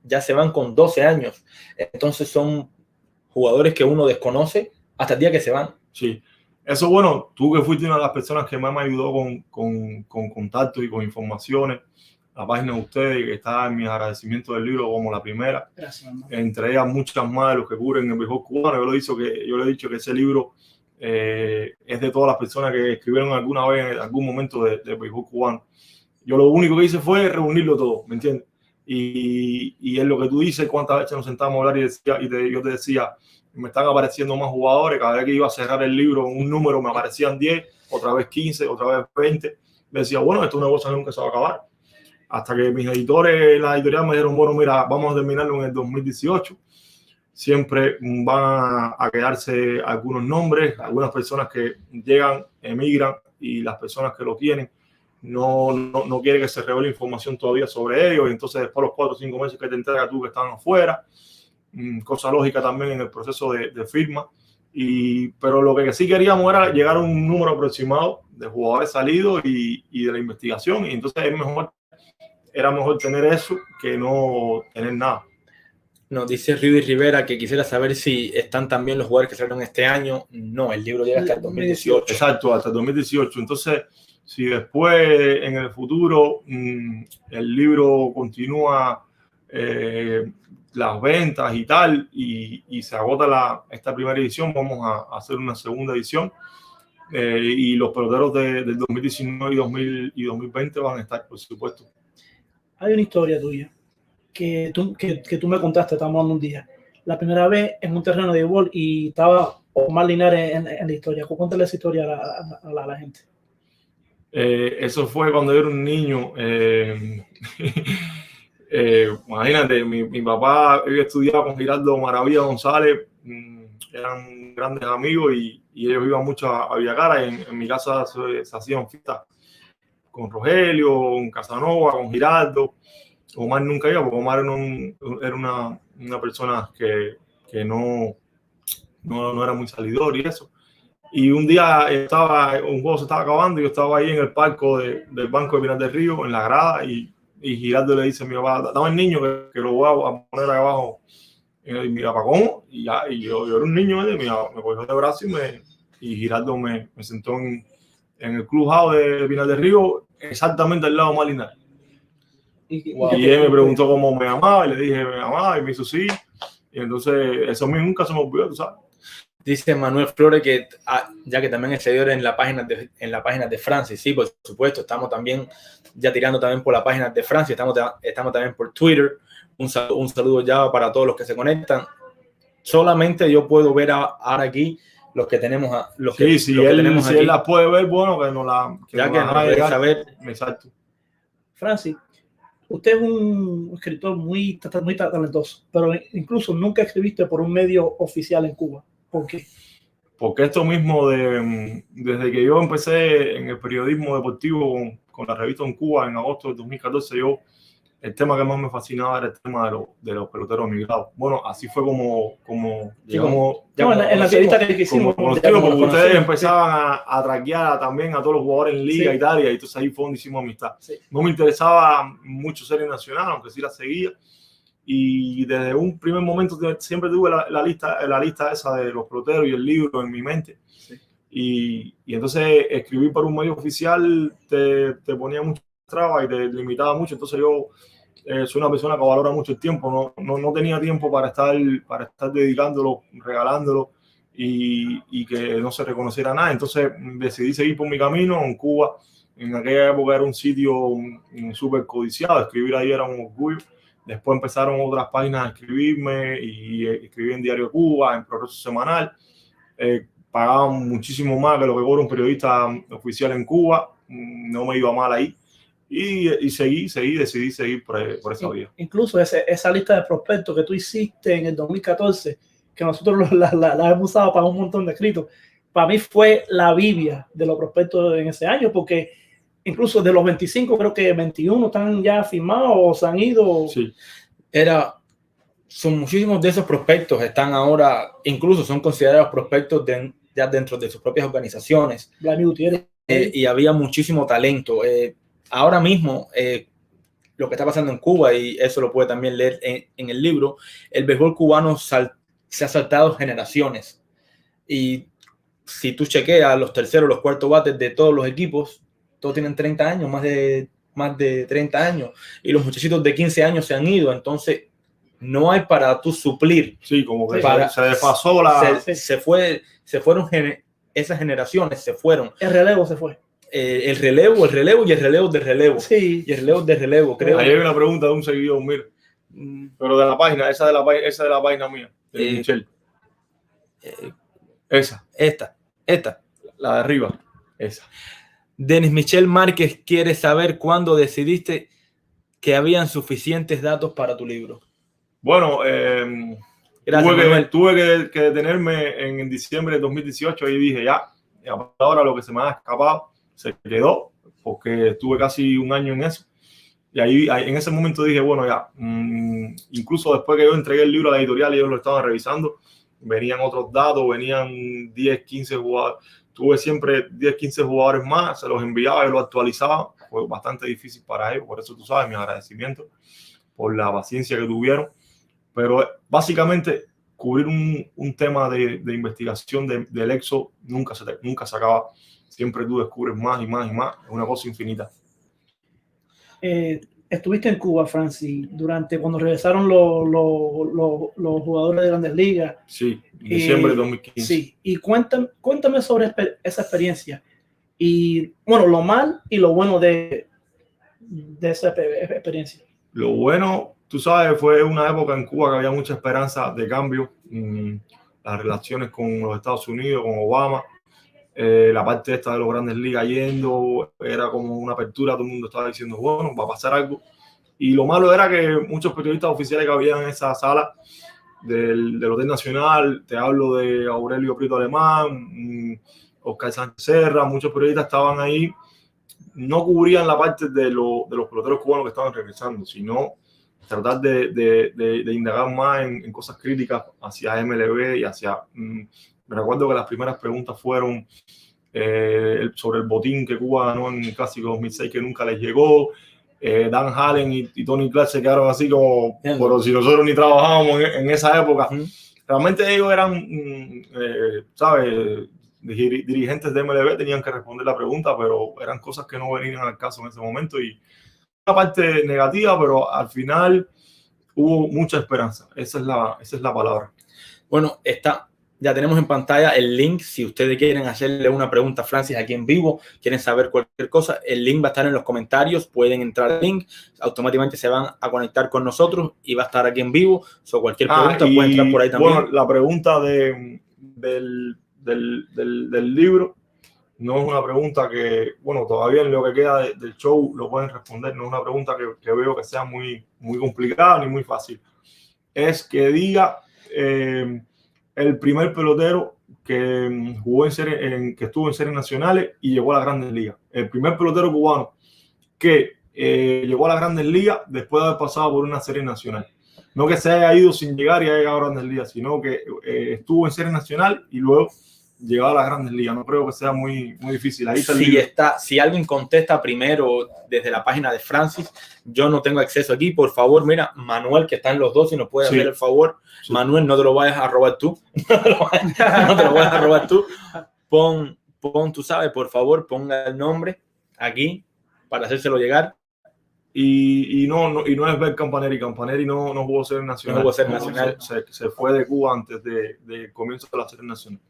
ya se van con 12 años. Entonces son jugadores que uno desconoce hasta el día que se van. Sí, eso bueno, tú que fuiste una de las personas que más me ayudó con contactos y con informaciones. La página de ustedes, que está en mis agradecimientos del libro como la primera. Gracias, entre ellas muchas más de los que cubren el béisbol cubano. Yo le he dicho que ese libro es de todas las personas que escribieron alguna vez en algún momento de béisbol cubano. Yo lo único que hice fue reunirlo todo, ¿me entiendes? Y es lo que tú dices, cuántas veces nos sentamos a hablar y yo te decía, me están apareciendo más jugadores. Cada vez que iba a cerrar el libro, un número me aparecían 10, otra vez 15, otra vez 20. Me decía, bueno, esto es una cosa que nunca se va a acabar. Hasta que mis editores, la editorial me dijeron, bueno, mira, vamos a terminarlo en el 2018. Siempre van a quedarse algunos nombres, algunas personas que llegan, emigran, y las personas que lo tienen no quieren que se revele información todavía sobre ellos. Y entonces después de los 4 o 5 meses que te entregas tú que están afuera, cosa lógica también en el proceso de firma. Pero lo que sí queríamos era llegar a un número aproximado de jugadores salidos y de la investigación. Y entonces era mejor tener eso que no tener nada. Nos dice Rudy Rivera que quisiera saber si están también los jugadores que salieron este año. No, el libro llega hasta el 2018. Exacto, hasta el 2018. Entonces, si después en el futuro el libro continúa las ventas y tal, y se agota esta primera edición, vamos a hacer una segunda edición. Y los peloteros del 2019 y 2020 van a estar, por supuesto. Hay una historia tuya que tú me contaste, estábamos hablando un día. La primera vez en un terreno de béisbol y estaba Omar Linares en la historia. Cuéntale esa historia a la gente. Eso fue cuando yo era un niño. Imagínate, mi papá había estudiado con Giraldo Maravilla González, eran grandes amigos y ellos iban mucho a Villacara. En mi casa se hacían fiestas con Rogelio, con Casanova, con Giraldo. Omar nunca iba porque Omar era una persona que no era muy salidor y eso. Y un día un juego se estaba acabando y yo estaba ahí en el palco del Banco de Pinar del Río, en la grada, y Giraldo le dice a mi papá, dame el niño que lo voy a poner ahí abajo. Y mi papá, ¿cómo? Y yo era un niño, me cogió de brazo y Giraldo me sentó en el clubhouse de Pinar del Río, exactamente al lado de Malina. Y él me preguntó cómo me amaba y le dije me amaba y me hizo sí. Y entonces eso a mí nunca se me olvidó, tú sabes. Dice Manuel Flores que ya que también es seguidor en la página de Francia. Sí, por supuesto, estamos también ya tirando también por la página de Francia, estamos también por Twitter. Un saludo ya para todos los que se conectan. Solamente yo puedo ver ahora aquí los que tenemos si él la puede ver, bueno, que no la deje saber. Exacto. Francis, usted es un escritor muy talentoso, pero incluso nunca escribiste por un medio oficial en Cuba. ¿Por qué? Porque esto mismo desde que yo empecé en el periodismo deportivo con la revista en Cuba en agosto de 2014, el tema que más me fascinaba era el tema de los peloteros migrados. Bueno, así fue como digamos... en la entrevista que hicimos. Porque ustedes empezaban a traquear también a todos los jugadores en liga y tal, y entonces ahí fue donde hicimos amistad. Sí. No me interesaba mucho serie nacional, aunque sí la seguía. Y desde un primer momento siempre tuve la lista esa de los peloteros y el libro en mi mente. Sí. Y entonces escribir para un medio oficial te ponía muchas trabas y te limitaba mucho. Entonces yo soy una persona que valora mucho el tiempo. No tenía tiempo para estar dedicándolo, regalándolo y que no se reconociera nada. Entonces decidí seguir por mi camino en Cuba. En aquella época era un sitio súper codiciado. Escribir ahí era un orgullo. Después empezaron otras páginas a escribirme y escribí en Diario Cuba, en Progreso Semanal. Pagaban muchísimo más que lo que cobra un periodista oficial en Cuba. No me iba mal ahí. Y decidí seguir por esa vía. Incluso esa lista de prospectos que tú hiciste en el 2014, que nosotros la hemos usado para un montón de escritos, para mí fue la Biblia de los prospectos en ese año, porque incluso de los 25, creo que 21 están ya firmados o se han ido. Sí. Son muchísimos de esos prospectos están ahora, incluso son considerados prospectos ya dentro de sus propias organizaciones. Y había muchísimo talento. Ahora mismo, lo que está pasando en Cuba, y eso lo puede también leer en el libro, el béisbol cubano se ha saltado generaciones. Y si tú chequeas los terceros, los cuartos bates de todos los equipos, todos tienen 30 años, más de 30 años, y los muchachitos de 15 años se han ido. Entonces no hay para tú suplir. Sí, como que se desfasó se fueron esas generaciones, se fueron. El relevo se fue. El relevo y el relevo del relevo. Sí. Y el relevo del relevo, creo. Ahí hay una pregunta de un seguidor, mira. Pero de la página, esa de la página mía, de Michelle. Esta. La de arriba. Esa. Denis Michel Márquez quiere saber cuándo decidiste que habían suficientes datos para tu libro. Bueno, Gracias, tuve que detenerme en diciembre de 2018 y dije ya, ahora lo que se me ha escapado se quedó, porque estuve casi un año en eso. Y ahí en ese momento dije, bueno, ya, incluso después que yo entregué el libro a la editorial y ellos lo estaban revisando, venían otros datos, venían 10, 15 jugadores. Tuve siempre 10, 15 jugadores más, se los enviaba y los actualizaba. Fue bastante difícil para ellos, por eso tú sabes, mi agradecimiento por la paciencia que tuvieron. Pero básicamente cubrir un tema de investigación del EXO nunca se acaba. Siempre tú descubres más y más y más. Es una cosa infinita. Estuviste en Cuba, Francis, cuando regresaron los jugadores de Grandes Ligas. Sí, en diciembre de 2015. Sí, y cuéntame sobre esa experiencia. Y bueno, lo mal y lo bueno de esa experiencia. Lo bueno, tú sabes, fue una época en Cuba que había mucha esperanza de cambio. Las relaciones con los Estados Unidos, con Obama. La parte esta de los Grandes Ligas yendo, era como una apertura, todo el mundo estaba diciendo, bueno, va a pasar algo. Y lo malo era que muchos periodistas oficiales que había en esa sala del Hotel Nacional, te hablo de Aurelio Prieto Alemán, Oscar Sánchez Serra, muchos periodistas estaban ahí, no cubrían la parte de los peloteros cubanos que estaban regresando, sino tratar de indagar más en cosas críticas hacia MLB y hacia... Me recuerdo que las primeras preguntas fueron sobre el botín que Cuba ganó en el Clásico 2006, que nunca les llegó. Dan Hallen y Tony Clark se quedaron así como, pero si nosotros ni trabajábamos en esa época. Realmente ellos eran, ¿sabes? Dirigentes de MLB, tenían que responder la pregunta, pero eran cosas que no venían al caso en ese momento. Y una parte negativa, pero al final hubo mucha esperanza. Esa es la palabra. Bueno, ya tenemos en pantalla el link. Si ustedes quieren hacerle una pregunta a Francis aquí en vivo, quieren saber cualquier cosa, el link va a estar en los comentarios. Pueden entrar al link, automáticamente se van a conectar con nosotros y va a estar aquí en vivo. Cualquier pregunta puede entrar por ahí también. Bueno, la pregunta del libro no es una pregunta que, bueno, todavía en lo que queda del show lo pueden responder. No es una pregunta que veo que sea muy, muy complicada ni muy fácil. Es que diga... el primer pelotero que jugó que estuvo en series nacionales y llegó a las Grandes Ligas. El primer pelotero cubano que llegó a las Grandes Ligas después de haber pasado por una serie nacional. No que se haya ido sin llegar y haya llegado a Grandes Ligas, sino que estuvo en serie nacional y luego llegó a las Grandes Ligas. No creo que sea muy, muy difícil. Ahí está si alguien contesta primero desde la página de Francis, yo no tengo acceso aquí. Por favor, mira, Manuel, que está en los dos, si nos puede hacer el favor. Sí. Manuel, no te lo vayas a robar tú. No te lo vayas a robar tú. Pon, tú sabes, por favor, ponga el nombre aquí para hacérselo llegar. Y no es ver Campaneri. Campaneri no jugó serie nacional. No jugó serie nacional. Se fue de Cuba antes de comienzo de la serie nacional.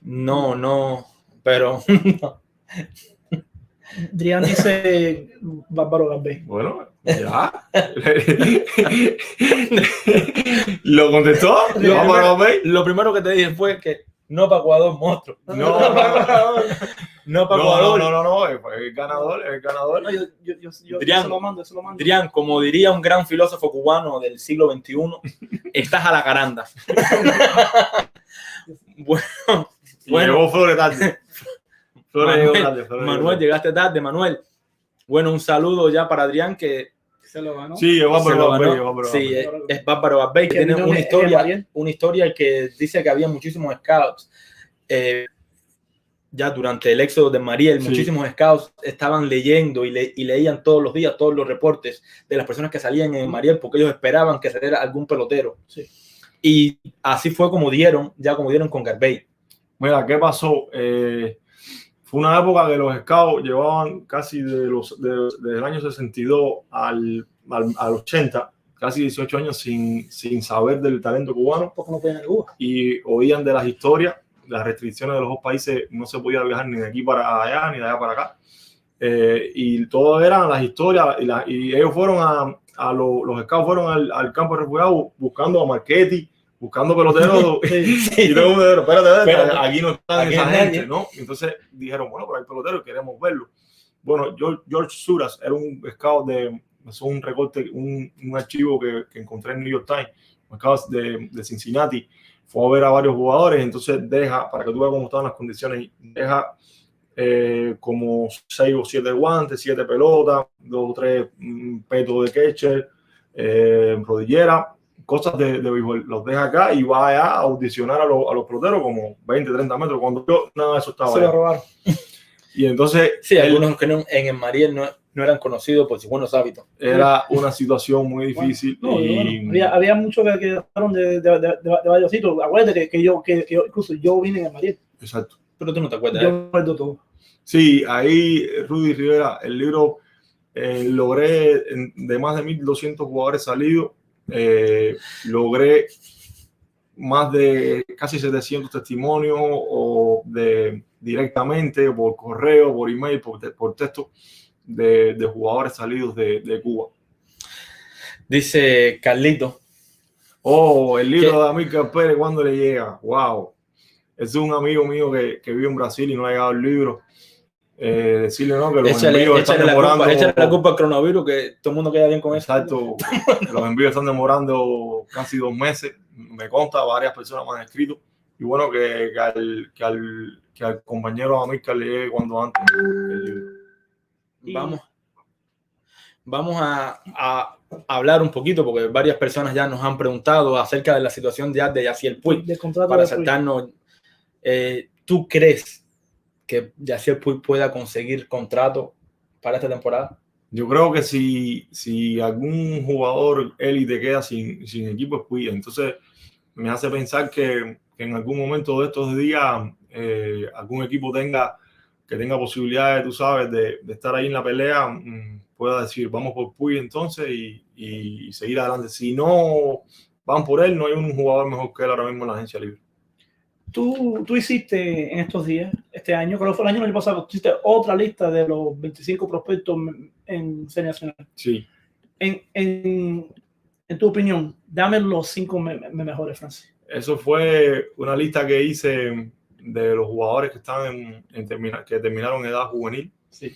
No, pero no. Drian dice Bárbaro Garbey. Bueno, ya. ¿Lo contestó? Lo primero que te dije fue que no para Ecuador, monstruo. No para Ecuador. No, es el ganador. No, yo Drian, se lo mando. Drian, como diría un gran filósofo cubano del siglo XXI, estás a la caranda. Bueno, llegó Flores tarde. Manuel, llegaste tarde, Manuel. Bueno, un saludo ya para Adrián, que se lo ganó. Sí, es Bárbaro Garbey. Sí, es Bárbaro Garbey, que tiene una historia que dice que había muchísimos scouts. Ya durante el éxodo de Mariel, muchísimos scouts estaban leyendo y leían todos los días todos los reportes de las personas que salían en Mariel, porque ellos esperaban que saliera algún pelotero. Sí. Y así fue como dieron con Garbey. Mira, ¿qué pasó? Fue una época que los scouts llevaban casi desde el año 62 al 80, casi 18 años sin saber del talento cubano. Porque no podían ir a Cuba. Y oían de las historias, las restricciones de los dos países, no se podía viajar ni de aquí para allá, ni de allá para acá. Y todo eran las historias, y ellos fueron los scouts fueron al campo de refugiados buscando a Marchetti, buscando peloteros. Sí. Y luego, espérate, Pero, aquí no están aquí esa hay gente, nadie. ¿no? Entonces dijeron, bueno, pero hay peloteros, queremos verlo. Bueno, George Suras era un scout es un recorte, un archivo que encontré en New York Times, un scout de Cincinnati. Fue a ver a varios jugadores, entonces deja, para que tú veas cómo estaban las condiciones, deja como 6 o 7 guantes, 7 pelotas, 2 o 3 petos de catcher, rodillera, cosas de béisbol. Los deja acá y va allá a audicionar a los peloteros como 20, 30 metros. Cuando yo, nada de eso estaba Se lo robaron. Y entonces, sí, algunos que en el Mariel no eran conocidos por sus buenos hábitos. Era una situación muy difícil. Bueno, había muchos que quedaron de varios sitios. Acuérdate que yo incluso yo vine en el Mariel. Exacto. Pero tú no te acuerdas. Yo me acuerdo todo. Sí, ahí Rudy Rivera, el libro logré de más de 1.200 jugadores salidos, logré más de casi 700 testimonios o directamente por correo, por email, por texto de jugadores salidos de Cuba. Dice Carlito. Oh, el libro de Amílcar Pérez, ¿cuándo le llega? Wow. Es un amigo mío que vive en Brasil y no ha llegado el libro. Decirle no, que los envíos están demorando. Échale la culpa al coronavirus, que todo el mundo queda bien con eso. Exacto. Los envíos están demorando casi 2 meses. Me consta, varias personas me han escrito. Y bueno, que al compañero Amílcar le llegue cuando antes el libro. Vamos a hablar un poquito, porque varias personas ya nos han preguntado acerca de la situación de Yasiel Puig. Para saltarnos, ¿tú crees que Yasiel Puig pueda conseguir contrato para esta temporada? Yo creo que si algún jugador élite queda sin equipo es Puig. Entonces me hace pensar que en algún momento de estos días algún equipo tenga posibilidades, tú sabes, de estar ahí en la pelea, pueda decir vamos por Puig entonces y seguir adelante. Si no van por él, no hay un jugador mejor que él ahora mismo en la agencia libre. Tú hiciste en estos días, este año, creo que fue el año pasado, hiciste otra lista de los 25 prospectos en Serie Nacional. Sí. En tu opinión, dame los 5 mejores, Francis. Eso fue una lista que hice de los jugadores que están que terminaron en edad juvenil. Sí.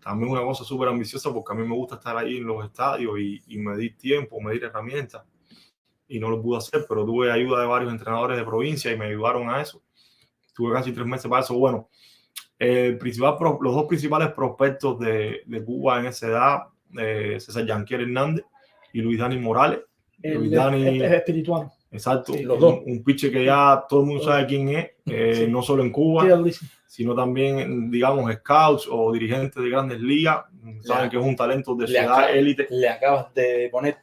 También una cosa súper ambiciosa, porque a mí me gusta estar ahí en los estadios y medir tiempo, medir herramientas. Y no lo pude hacer, pero tuve ayuda de varios entrenadores de provincia y me ayudaron a eso. Tuve casi 3 meses para eso. Bueno, los 2 principales prospectos de Cuba en esa edad, César Yanquier Hernández y Luis Dani Morales. Luis Dani es espiritual. Exacto, sí, los dos. Un pitcher que ya todo el mundo sabe quién es, sí. No solo en Cuba, sino también, digamos, scouts o dirigentes de grandes ligas. Saben que es un talento de ciudad élite. Le acabas de poner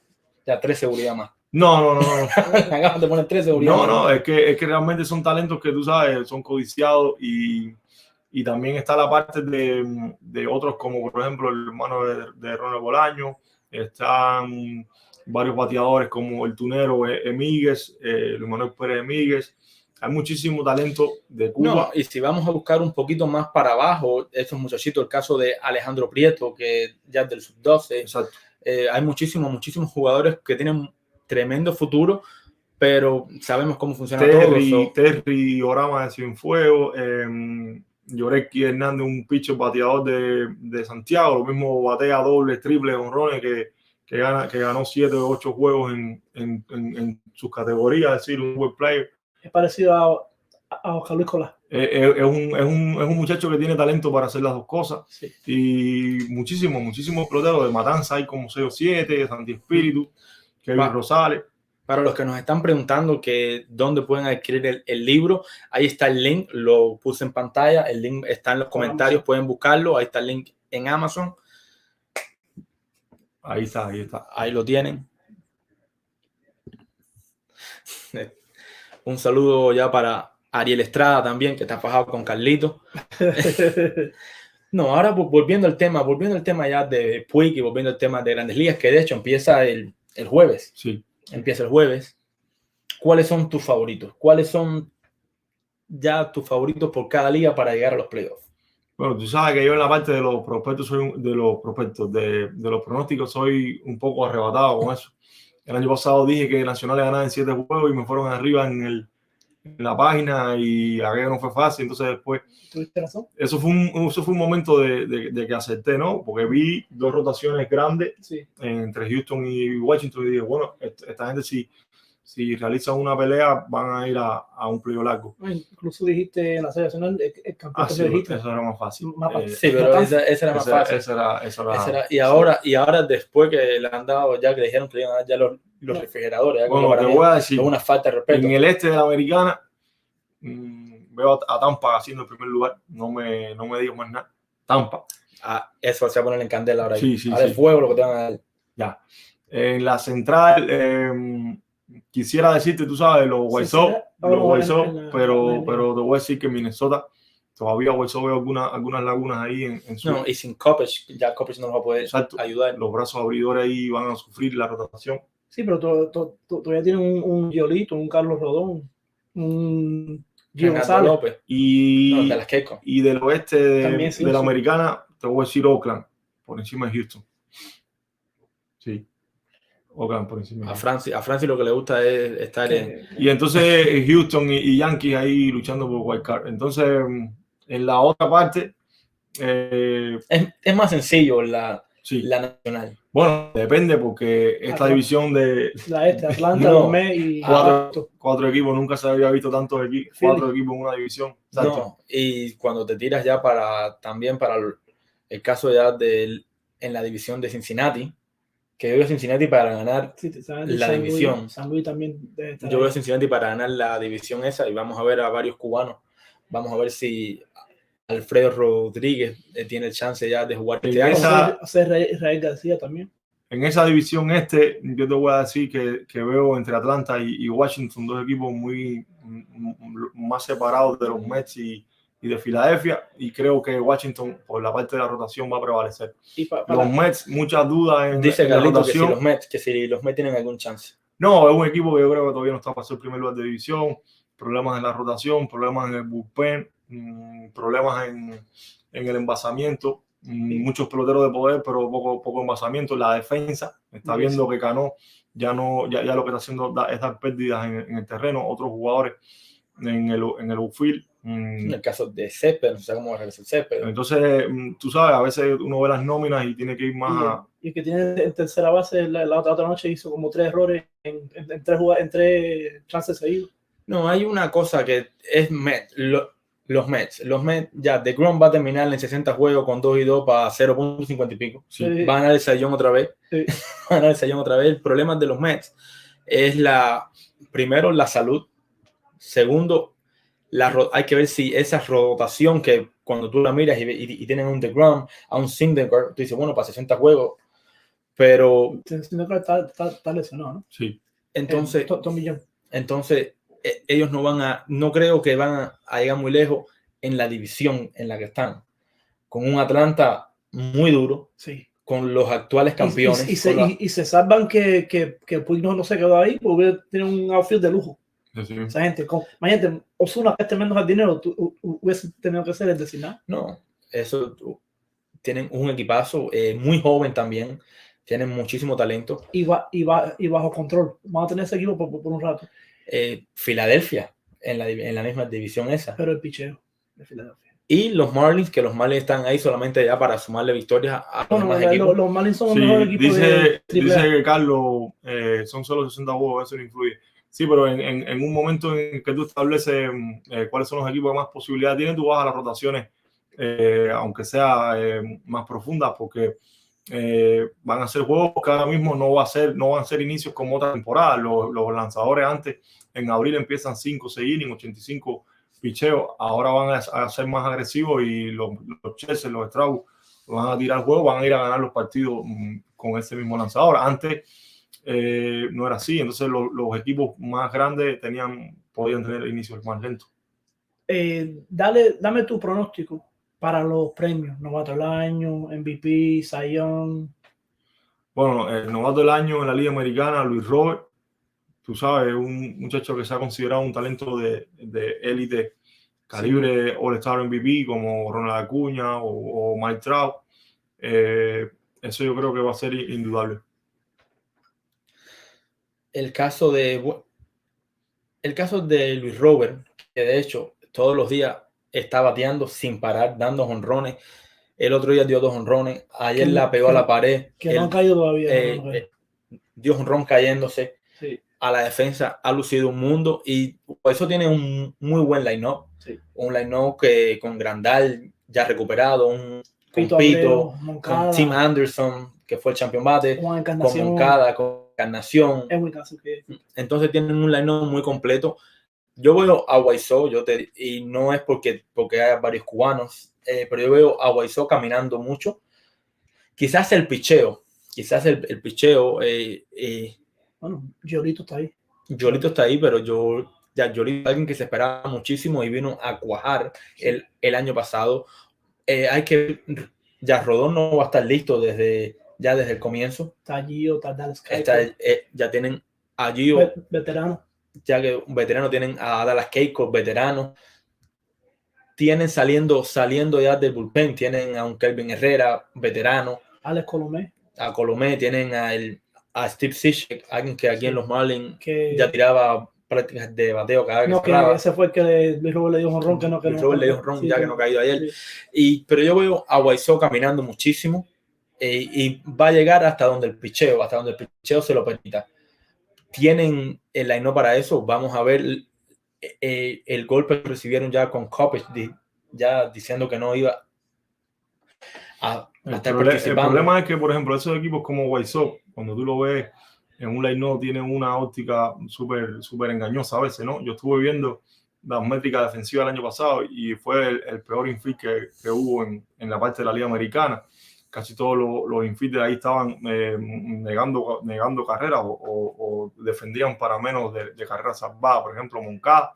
ya 3 seguridad más. No. Le acabas de poner 3 seguridad más. No, es que realmente son talentos que tú sabes, son codiciados y también está la parte de otros como, por ejemplo, el hermano de Ronald Bolaño. Están varios bateadores como el tunero Emíguez, Luis Manuel Pérez Emíguez. Hay muchísimo talento de Cuba. No, y si vamos a buscar un poquito más para abajo, estos muchachitos, el caso de Alejandro Prieto, que ya es del sub-12. Hay muchísimos jugadores que tienen tremendo futuro, pero sabemos cómo funciona todo. Terry Orama de Cienfuegos, Yoreki Hernández, un pitcher bateador de Santiago, lo mismo batea doble, triple, honrones, que ganó 7 o 8 juegos en sus categorías, es decir, un buen player. Es parecido a Oscar Luis Colá. Es un muchacho que tiene talento para hacer las dos cosas. Sí. Y muchísimos peloteros de Matanza hay como 6 o 7, Santi Espíritu, Kevin Rosales. Para los que nos están preguntando que dónde pueden adquirir el libro, ahí está el link, lo puse en pantalla, el link está en los comentarios, pueden buscarlo, ahí está el link en Amazon. Ahí está. Ahí lo tienen. Un saludo ya para Ariel Estrada también, que está fajado con Carlito. No, ahora volviendo al tema ya de Puig y volviendo al tema de Grandes Ligas, que de hecho empieza el jueves. Sí. Empieza el jueves. ¿Cuáles son tus favoritos? ¿Cuáles son ya tus favoritos por cada liga para llegar a los playoffs? Bueno, tú sabes que yo en la parte de los prospectos, de los pronósticos, soy un poco arrebatado con eso. El año pasado dije que Nacional ganaba en 7 juegos y me fueron arriba en la página y aquello no fue fácil. Entonces después, eso fue un momento de que acepté, ¿no? Porque vi 2 rotaciones grandes entre Houston y Washington y dije, bueno, esta gente si realizan una pelea van a ir a un playoff largo. Incluso dijiste en la serie nacional el campeón sí, dijiste. eso era más fácil. Sí, pero esa era más fácil. Esa era, y ahora después que le han dado, ya que le dijeron que le iban a dar ya los refrigeradores, ya bueno, te voy a decir, es una falta de respeto. En el este de la Americana veo a Tampa haciendo el primer lugar, no me digo más nada. Tampa. Eso se va a poner en candela ahora. Sí, ahora el fuego lo que te van a dar. Ya. En la central, quisiera decirte, tú sabes, los White Sox, pero te voy a decir que Minnesota todavía White Sox veo algunas lagunas ahí en su... No, y sin Kopech, ya Kopech no nos va a poder ayudar. Los brazos abridores ahí van a sufrir la rotación. Sí, pero todavía tienen un Giolito, un Carlos Rodón, un Gio González. López. Y del oeste de la Americana, te voy a decir Oakland, por encima de Houston. Sí. Oakland por encima. A Francis lo que le gusta es estar en... Y entonces Houston y Yankees ahí luchando por wild card. Entonces, en la otra parte... es más sencillo la nacional. Bueno, depende porque esta división de... La Atlanta, los Mets y... Cuatro equipos, nunca se había visto tantos equipos, 4 equipos en una división. No, y cuando te tiras ya también para el caso ya en la división de Cincinnati, que yo veo a Cincinnati para ganar la división. San Luis también yo veo a Cincinnati para ganar la división esa y vamos a ver a varios cubanos. Vamos a ver si Alfredo Rodríguez tiene el chance ya de jugar este año. Israel García también. En esa división yo te voy a decir que veo entre Atlanta y Washington 2 equipos muy más separados de los Mets y de Filadelfia, y creo que Washington por la parte de la rotación va a prevalecer. Los Mets, muchas dudas en la rotación. Que si los Mets tienen algún chance. No, es un equipo que yo creo que todavía no está para ser el primer lugar de división. Problemas en la rotación, problemas en el bullpen, problemas en el envasamiento. Muchos peloteros de poder, pero poco envasamiento. La defensa está viendo que Cano ya lo que está haciendo es dar pérdidas en el terreno. Otros jugadores en el outfield. En el caso de Césped, no sé cómo va a regresar Césped. Entonces, tú sabes, a veces uno ve las nóminas y tiene que ir más y que tiene en tercera base la otra noche hizo como 3 errores en 3 chances seguidos. No, hay una cosa que es los Mets ya DeGrom va a terminar en 60 juegos con 2-2 para 0.50 y pico. Sí. Va a ganar el Sayón otra vez. Sí. Va a ganar el Sayón otra vez. El problema de los Mets es primero la salud. Segundo, hay que ver si esa rotación que cuando tú la miras y tienen un DeGrom, a un Syndergaard, tú dices, bueno, para 60 juegos, pero... Syndergaard está lesionado, ¿no? Sí. Entonces, ellos no creo que van a llegar muy lejos en la división en la que están, con un Atlanta muy duro, sí, con los actuales campeones. Y se salvan que Puig no se quedó ahí porque tiene un outfield de lujo. Sí. Esa gente, imagínate, Ozuna, este menos al dinero, tú hubiese tenido que ser el designado. No, eso tienen un equipazo muy joven también, tienen muchísimo talento. Y bajo control. Vamos a tener ese equipo por un rato. Filadelfia, en la misma división esa. Pero el picheo de Filadelfia. Y los Marlins, que los Marlins están ahí solamente ya para sumarle victorias a los demás equipos. Los Marlins son el mejor equipo dice que Carlos, son solo 60 juegos, eso no influye. Sí, pero en un momento en que tú estableces cuáles son los equipos que más posibilidades tienen, tú vas a las rotaciones, aunque sea más profundas, porque van a ser juegos que ahora mismo no van a ser inicios como otra temporada. Los lanzadores antes, en abril empiezan 5-6 innings, 85 picheos. Ahora van a ser más agresivos y los Chelsea, los Strauss van a tirar juegos, van a ir a ganar los partidos con ese mismo lanzador. Antes no era así, entonces los equipos más grandes podían tener inicios más lentos. Dame tu pronóstico para los premios, novato del año, MVP, Cy Young. Bueno, el novato del año en la Liga Americana, Luis Robert, tú sabes, un muchacho que se ha considerado un talento de élite, calibre All-Star MVP como Ronald Acuña o Mike Trout. Eso yo creo que va a ser indudable. el caso de Luis Robert, que de hecho todos los días está bateando sin parar, dando jonrones. El otro día dio 2 jonrones. Ayer la pegó a la pared. Que no han caído todavía. Dio jonrón cayéndose. Sí. A la defensa ha lucido un mundo y por eso tiene un muy buen line-up. Sí. Un line-up que con Grandal ya recuperado, un Pito, con Tim Anderson, que fue el champion bate, con Moncada, con Encarnación. Entonces tienen un line-up muy completo. Yo veo a Guaysó, y no es porque hay varios cubanos, pero yo veo a Guaysó caminando mucho. Quizás el picheo. Bueno, Yolito está ahí. Yolito está ahí, pero Yolito es alguien que se esperaba muchísimo y vino a cuajar el año pasado. Ya Rodón no va a estar listo desde el comienzo. Está Gio, está Dallas Keuchel. Ya tienen a Gio. Veterano. Ya que un veterano, tienen a Dallas Keuchel, veterano. Tienen saliendo ya del bullpen, tienen a un Kelvin Herrera, veterano. Alex Colomé. A Colomé, tienen a Steve Cishek, alguien que aquí en los Marlins ya tiraba prácticas de bateo cada vez que cerraba. Ese fue el que Luis Robert le dio jonrón, que no ha caído ayer. Sí. Pero yo veo a Guaysó caminando muchísimo y va a llegar hasta donde el picheo se lo permita. Tienen el line-up para eso. Vamos a ver el golpe que recibieron ya con Kopech, ya diciendo que no iba a estar participando. El problema es que, por ejemplo, esos equipos como Guaysó, cuando tú lo ves en un line-up, tienen una óptica súper engañosa a veces, ¿no? Yo estuve viendo las métricas defensivas el año pasado y fue el peor infield que hubo en la parte de la Liga Americana. Casi todos los infields de ahí estaban negando carreras o defendían para menos de carreras salvadas. Por ejemplo, Moncada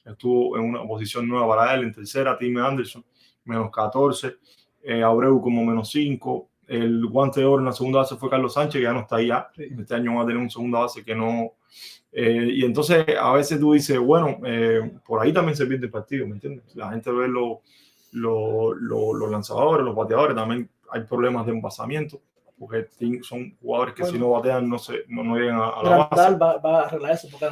estuvo en una posición nueva para él, en tercera. Tim Anderson, menos 14. Abreu como menos 5. El guante de oro en la segunda base fue Carlos Sánchez, que ya no está ahí ya. Sí. Este año va a tener un segunda base que no... y entonces a veces tú dices, bueno, por ahí también se pierde el partido, ¿me entiendes? La gente ve los lanzadores, los bateadores, también hay problemas de envasamiento, porque son jugadores que si no batean no llegan a la base. Grandal va a arreglar eso, porque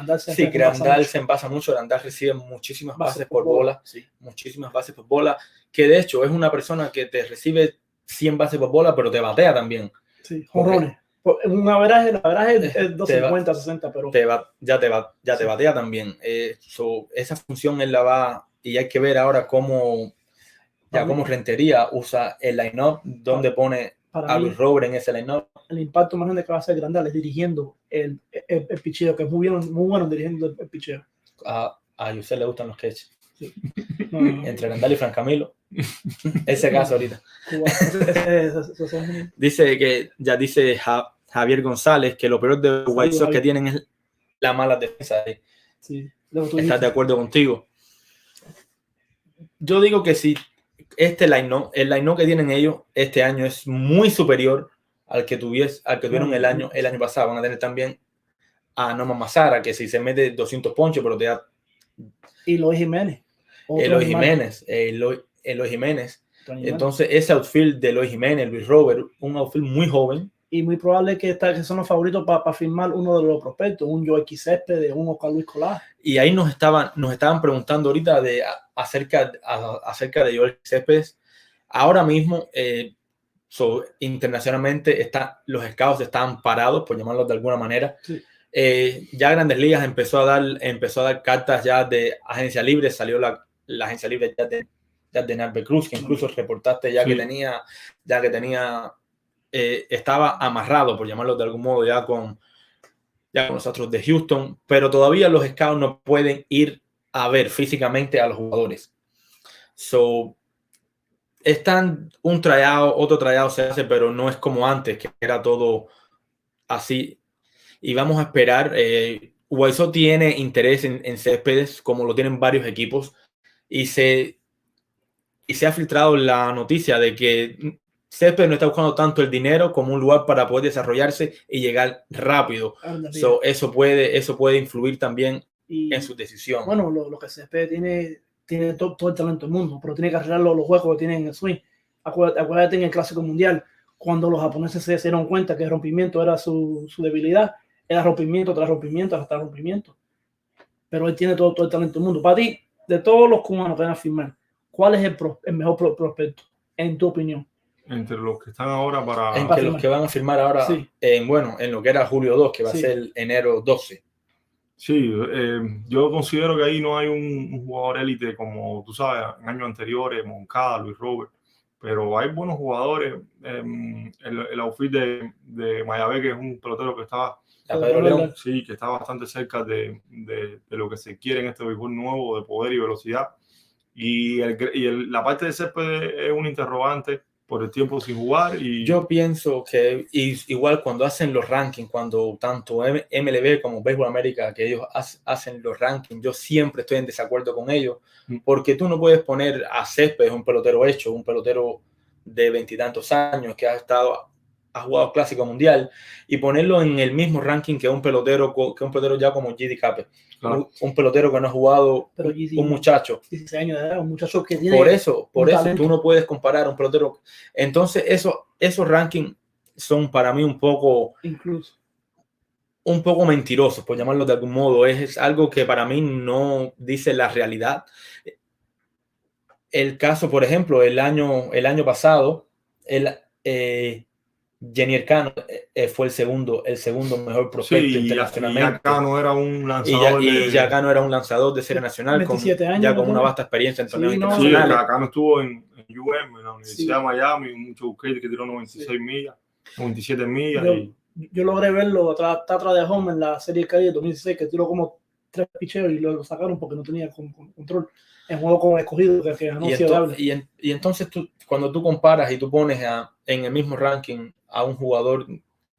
Grandal se envasa mucho. Grandal recibe muchísimas bases por bola, muchísimas bases por bola, que de hecho es una persona que te recibe 100 bases por bola, pero te batea también. Sí, jonrones. Un averaje es 250, 60, pero ya te batea también. Esa función él la va, y hay que ver ahora cómo Rentería usa el line-up, donde pone a Luis Robert en ese line-up. El impacto más grande que va a hacer Grandal es dirigiendo el picheo, que es muy bueno dirigiendo el picheo. A Yusel le gustan los catches. Sí. Entre Grandal y Fran Camilo. Ese caso ahorita. Dice Javier González que lo peor de White Sox que tienen es la mala defensa. Sí. ¿Estás de acuerdo contigo? Yo digo que si el line-up que tienen ellos este año es muy superior al que tuvieron el año pasado. Van a tener también a Nomar Mazara, que si se mete 200 ponches, pero te da... Y Eloy Jiménez. Entonces, ese outfield de Eloy Jiménez, Luis Robert, un outfield muy joven. Y muy probable que son los favoritos para firmar uno de los prospectos, un Yoelqui Céspedes, un Oscar Luis Colás. Y ahí nos estaban preguntando ahorita acerca de Yoelqui Céspedes. Ahora mismo, internacionalmente, los scouts están parados, por llamarlos de alguna manera. Sí. Ya Grandes Ligas empezó a dar cartas ya de agencia libre. Salió la agencia libre ya de Narbe Cruz, que incluso reportaste que tenía estaba amarrado, por llamarlo de algún modo, ya con los Astros de Houston, pero todavía los scouts no pueden ir a ver físicamente a los jugadores. Están otro tryout se hace, pero no es como antes, que era todo así. Y vamos a esperar. Guaysó tiene interés en Céspedes, como lo tienen varios equipos, y se ha filtrado la noticia de que Céspedes no está buscando tanto el dinero como un lugar para poder desarrollarse y llegar rápido. Eso puede influir también en su decisión. Bueno, lo que Céspedes tiene todo el talento del mundo, pero tiene que arreglar los juegos que tiene en el swing. Acuérdate en el Clásico Mundial, cuando los japoneses se dieron cuenta que el rompimiento era su debilidad, era rompimiento tras rompimiento hasta rompimiento. Pero él tiene todo el talento del mundo. Para ti, de todos los cubanos que van a firmar, ¿cuál es el mejor prospecto, en tu opinión? Entre los que están ahora para... Entre los que van a firmar ahora, sí. en lo que era julio 2, que va a ser enero 12. Sí, yo considero que ahí no hay un jugador élite como tú sabes, en años anteriores, Moncada, Luis Robert, pero hay buenos jugadores. El outfit de Mayabé, que es un pelotero que está, sí, que está bastante cerca de lo que se quiere en este béisbol nuevo, de poder y velocidad. Y la parte de césped es un interrogante por el tiempo sin jugar. Y yo pienso que igual cuando hacen los rankings, cuando tanto MLB como Baseball América, que ellos hacen los rankings, yo siempre estoy en desacuerdo con ellos, porque tú no puedes poner a Céspedes, un pelotero hecho, un pelotero de 20 y tantos años que ha jugado Clásico Mundial, y ponerlo en el mismo ranking que un pelotero ya como J.D. Capper. Claro. Un pelotero que no ha jugado, un muchacho. 16 años de edad, un muchacho que tiene. Por eso tú no puedes comparar un pelotero. Entonces, esos rankings son para mí un poco mentirosos, por llamarlo de algún modo. Es algo que para mí no dice la realidad. El caso, por ejemplo, el año pasado, Jenier Cano fue el segundo mejor prospecto internacionalmente. Y Cano era un lanzador. Ya Cano era un lanzador de serie nacional 27 años, ya con una vasta experiencia en torneos internacionales. Sí, Cano estuvo en UM, en la Universidad de Miami, mucho buquete que tiró 96 millas, 97 millas. Yo logré verlo atrás de home en la Serie Caribe de 2016, que tiró como 3 picheos y lo sacaron porque no tenía control. En juego con Escogido, que ganó y entonces cuando tú comparas y tú pones en el mismo ranking a un jugador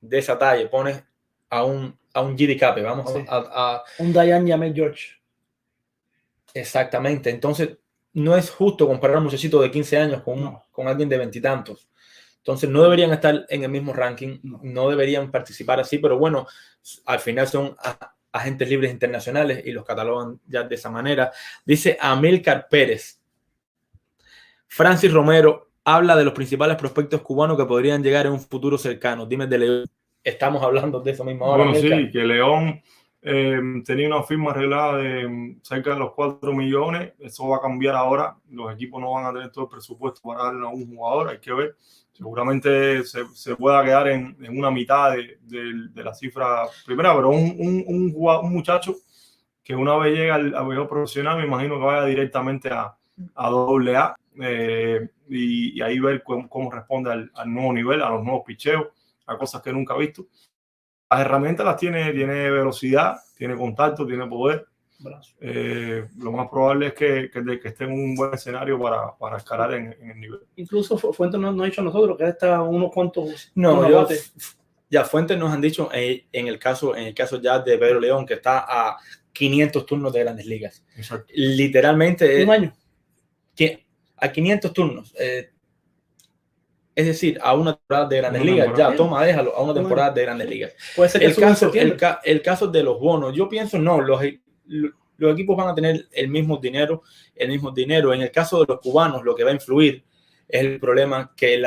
de esa talla, pones a un J.D. Capper, vamos a un Diane Yamel George. Exactamente. Entonces no es justo comparar a un muchachito de 15 años con alguien de 20 y tantos. Entonces no deberían estar en el mismo ranking, no deberían participar así, pero bueno, al final son agentes libres internacionales y los catalogan ya de esa manera. Dice Amílcar Pérez: Francis Romero habla de los principales prospectos cubanos que podrían llegar en un futuro cercano. Dime de León. Estamos hablando de eso mismo ahora. Bueno, sí, que León tenía una firma arreglada de cerca de los 4 millones. Eso va a cambiar ahora. Los equipos no van a tener todo el presupuesto para darle a un jugador. Hay que ver. Seguramente se pueda quedar en una mitad de la cifra primera, pero un muchacho que una vez llega al béisbol profesional, me imagino que vaya directamente a AA, y ahí ver cómo responde al nuevo nivel, a los nuevos picheos, a cosas que nunca ha visto. Las herramientas las tiene velocidad, tiene contacto, tiene poder. Lo más probable es que esté en un buen escenario para escalar en el nivel. Incluso Fuentes nos ha dicho a nosotros que está unos cuantos. Ya Fuentes nos han dicho en el caso ya de Pedro León, que está a 500 turnos de Grandes Ligas. Exacto. Literalmente un año a 500 turnos, es decir, a una temporada de Grandes Ligas. Ya, déjalo, a una temporada de Grandes Ligas. Puede ser que el caso de los bonos, yo pienso los equipos van a tener el mismo dinero. En el caso de los cubanos, lo que va a influir es el problema que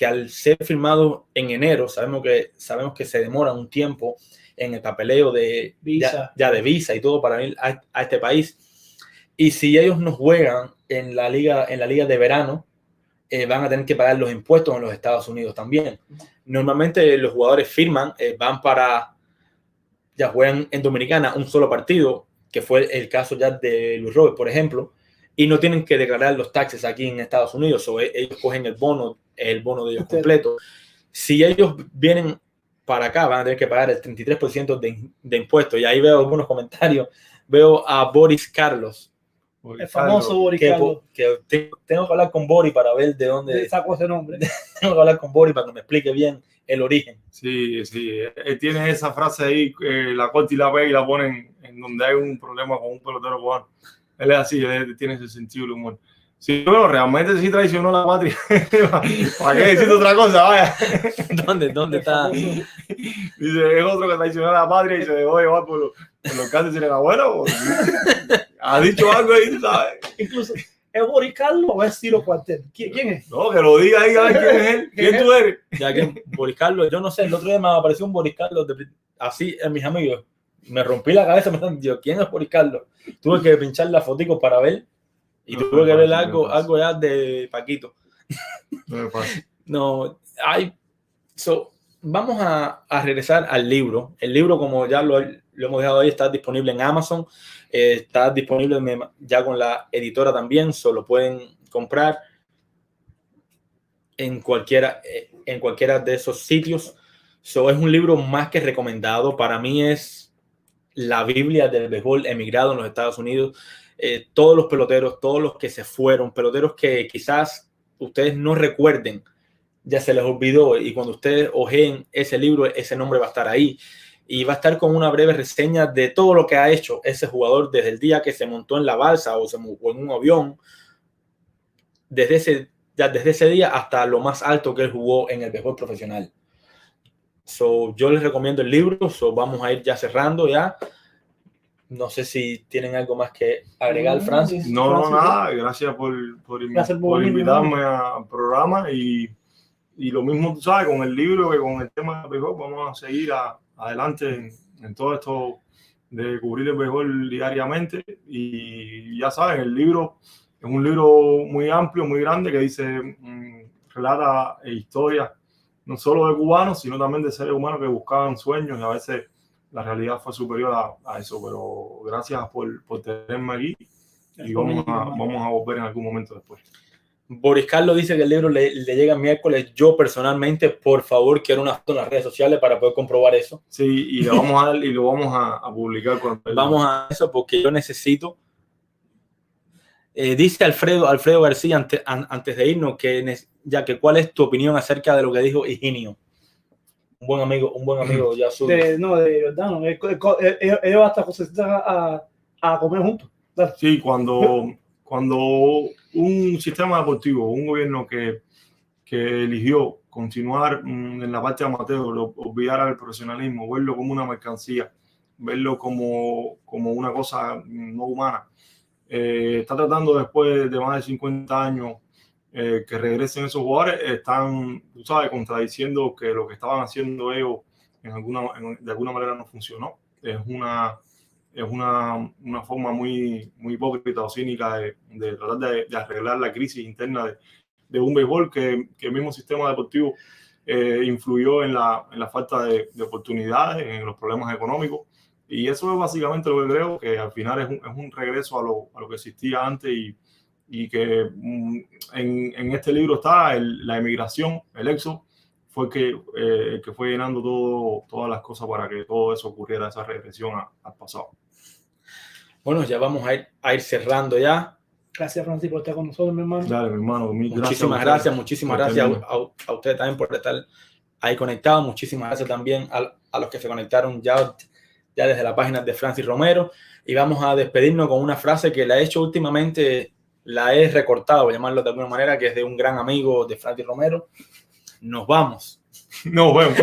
al ser firmado en enero, sabemos que se demora un tiempo en el papeleo de visa, de visa y todo para ir a este país. Y si ellos no juegan en la liga de verano, van a tener que pagar los impuestos en los Estados Unidos también. Normalmente los jugadores firman, ya juegan en Dominicana un solo partido, que fue el caso ya de Luis Robert, por ejemplo, y no tienen que declarar los taxes aquí en Estados Unidos, o ellos cogen el bono de ellos completo. Si ellos vienen para acá, van a tener que pagar el 33% de impuestos. Y ahí veo algunos comentarios. Veo a Boris Carlos. El famoso Boris Carlos. Que tengo que hablar con Boris para ver de dónde sacó ese nombre. Tengo que hablar con Boris para que me explique bien el origen. Sí. Él tiene esa frase ahí, la corta y la pega y la ponen en donde hay un problema con un pelotero cubano. Él es así, él tiene ese sentido del humor. Sí, bueno, realmente sí traicionó la patria. ¿Para qué decir otra cosa? Vaya. ¿Dónde está? Dice, es otro que traicionó la patria y se dejó llevar por los cánceres del abuelo. Ha dicho algo ahí, ¿sabes? Incluso, ¿es Boris Carlos o es Ciro Cuartel? ¿Quién es? No, que lo diga ahí, a ver quién es él. ¿Quién tú eres? Ya que Boris Carlos, yo no sé, el otro día me apareció un Boris Carlos así, mis amigos, me rompí la cabeza, me dijeron, Dios, ¿quién es Boris Carlos? Tuve que pinchar la fotico para ver y tuve que ver algo ya de Paquito. No, vamos a regresar al libro. El libro, como ya lo hemos dejado ahí, está disponible en Amazon, está disponible ya con la editora también, solo pueden comprar en cualquiera de esos sitios. Es un libro más que recomendado. Para mí es la Biblia del béisbol emigrado en los Estados Unidos. Todos los peloteros, todos los que se fueron, peloteros que quizás ustedes no recuerden, ya se les olvidó, y cuando ustedes ojeen ese libro, ese nombre va a estar ahí y va a estar con una breve reseña de todo lo que ha hecho ese jugador desde el día que se montó en la balsa o en un avión, desde ese día hasta lo más alto que él jugó en el béisbol profesional. Yo les recomiendo el libro. Vamos a ir ya cerrando ya. No sé si tienen algo más que agregar, Francis. No, nada. Gracias por invitarme al programa y lo mismo, tú sabes, con el libro que con el tema del béisbol. Vamos a seguir adelante en todo esto de cubrir el béisbol diariamente. Y ya saben, el libro es un libro muy amplio, muy grande, que dice, relata historias no solo de cubanos, sino también de seres humanos que buscaban sueños, y a veces la realidad fue superior a eso. Pero gracias por tenerme aquí y vamos a volver en algún momento después. Boris Carlos dice que el libro le llega el miércoles. Yo personalmente, por favor, quiero una foto en las redes sociales para poder comprobar eso. Sí, y lo vamos a publicar cuando vamos a eso, porque yo necesito. Dice Alfredo García antes de irnos que ¿cuál es tu opinión acerca de lo que dijo Higinio? Un buen amigo ya suyo. De Giordano. Ellos hasta se a comer juntos. Dale. Sí, cuando un sistema deportivo, un gobierno que eligió continuar en la parte amateur, olvidar al profesionalismo, verlo como una mercancía, verlo como una cosa no humana, está tratando después de más de 50 años que regresen esos jugadores, están, tú sabes, contradiciendo que lo que estaban haciendo ellos de alguna manera no funcionó. Es una forma muy hipócrita o cínica de tratar de arreglar la crisis interna de un béisbol que el mismo sistema deportivo influyó en la falta de oportunidades, en los problemas económicos. Y eso es básicamente lo que creo, que al final es un regreso a lo que existía antes, y que en este libro está la emigración, el éxodo, fue que fue llenando todas las cosas para que todo eso ocurriera, esa regresión al pasado. Bueno, ya vamos a ir cerrando ya. Gracias, Francis, por estar con nosotros, mi hermano. Dale, mi hermano. Muchísimas gracias a ustedes también por estar ahí conectados. Muchísimas gracias también a los que se conectaron ya desde la página de Francis Romero. Y vamos a despedirnos con una frase que la he hecho últimamente, la he recortado, por llamarlo de alguna manera, que es de un gran amigo de Francis Romero. Nos vamos. Nos vemos.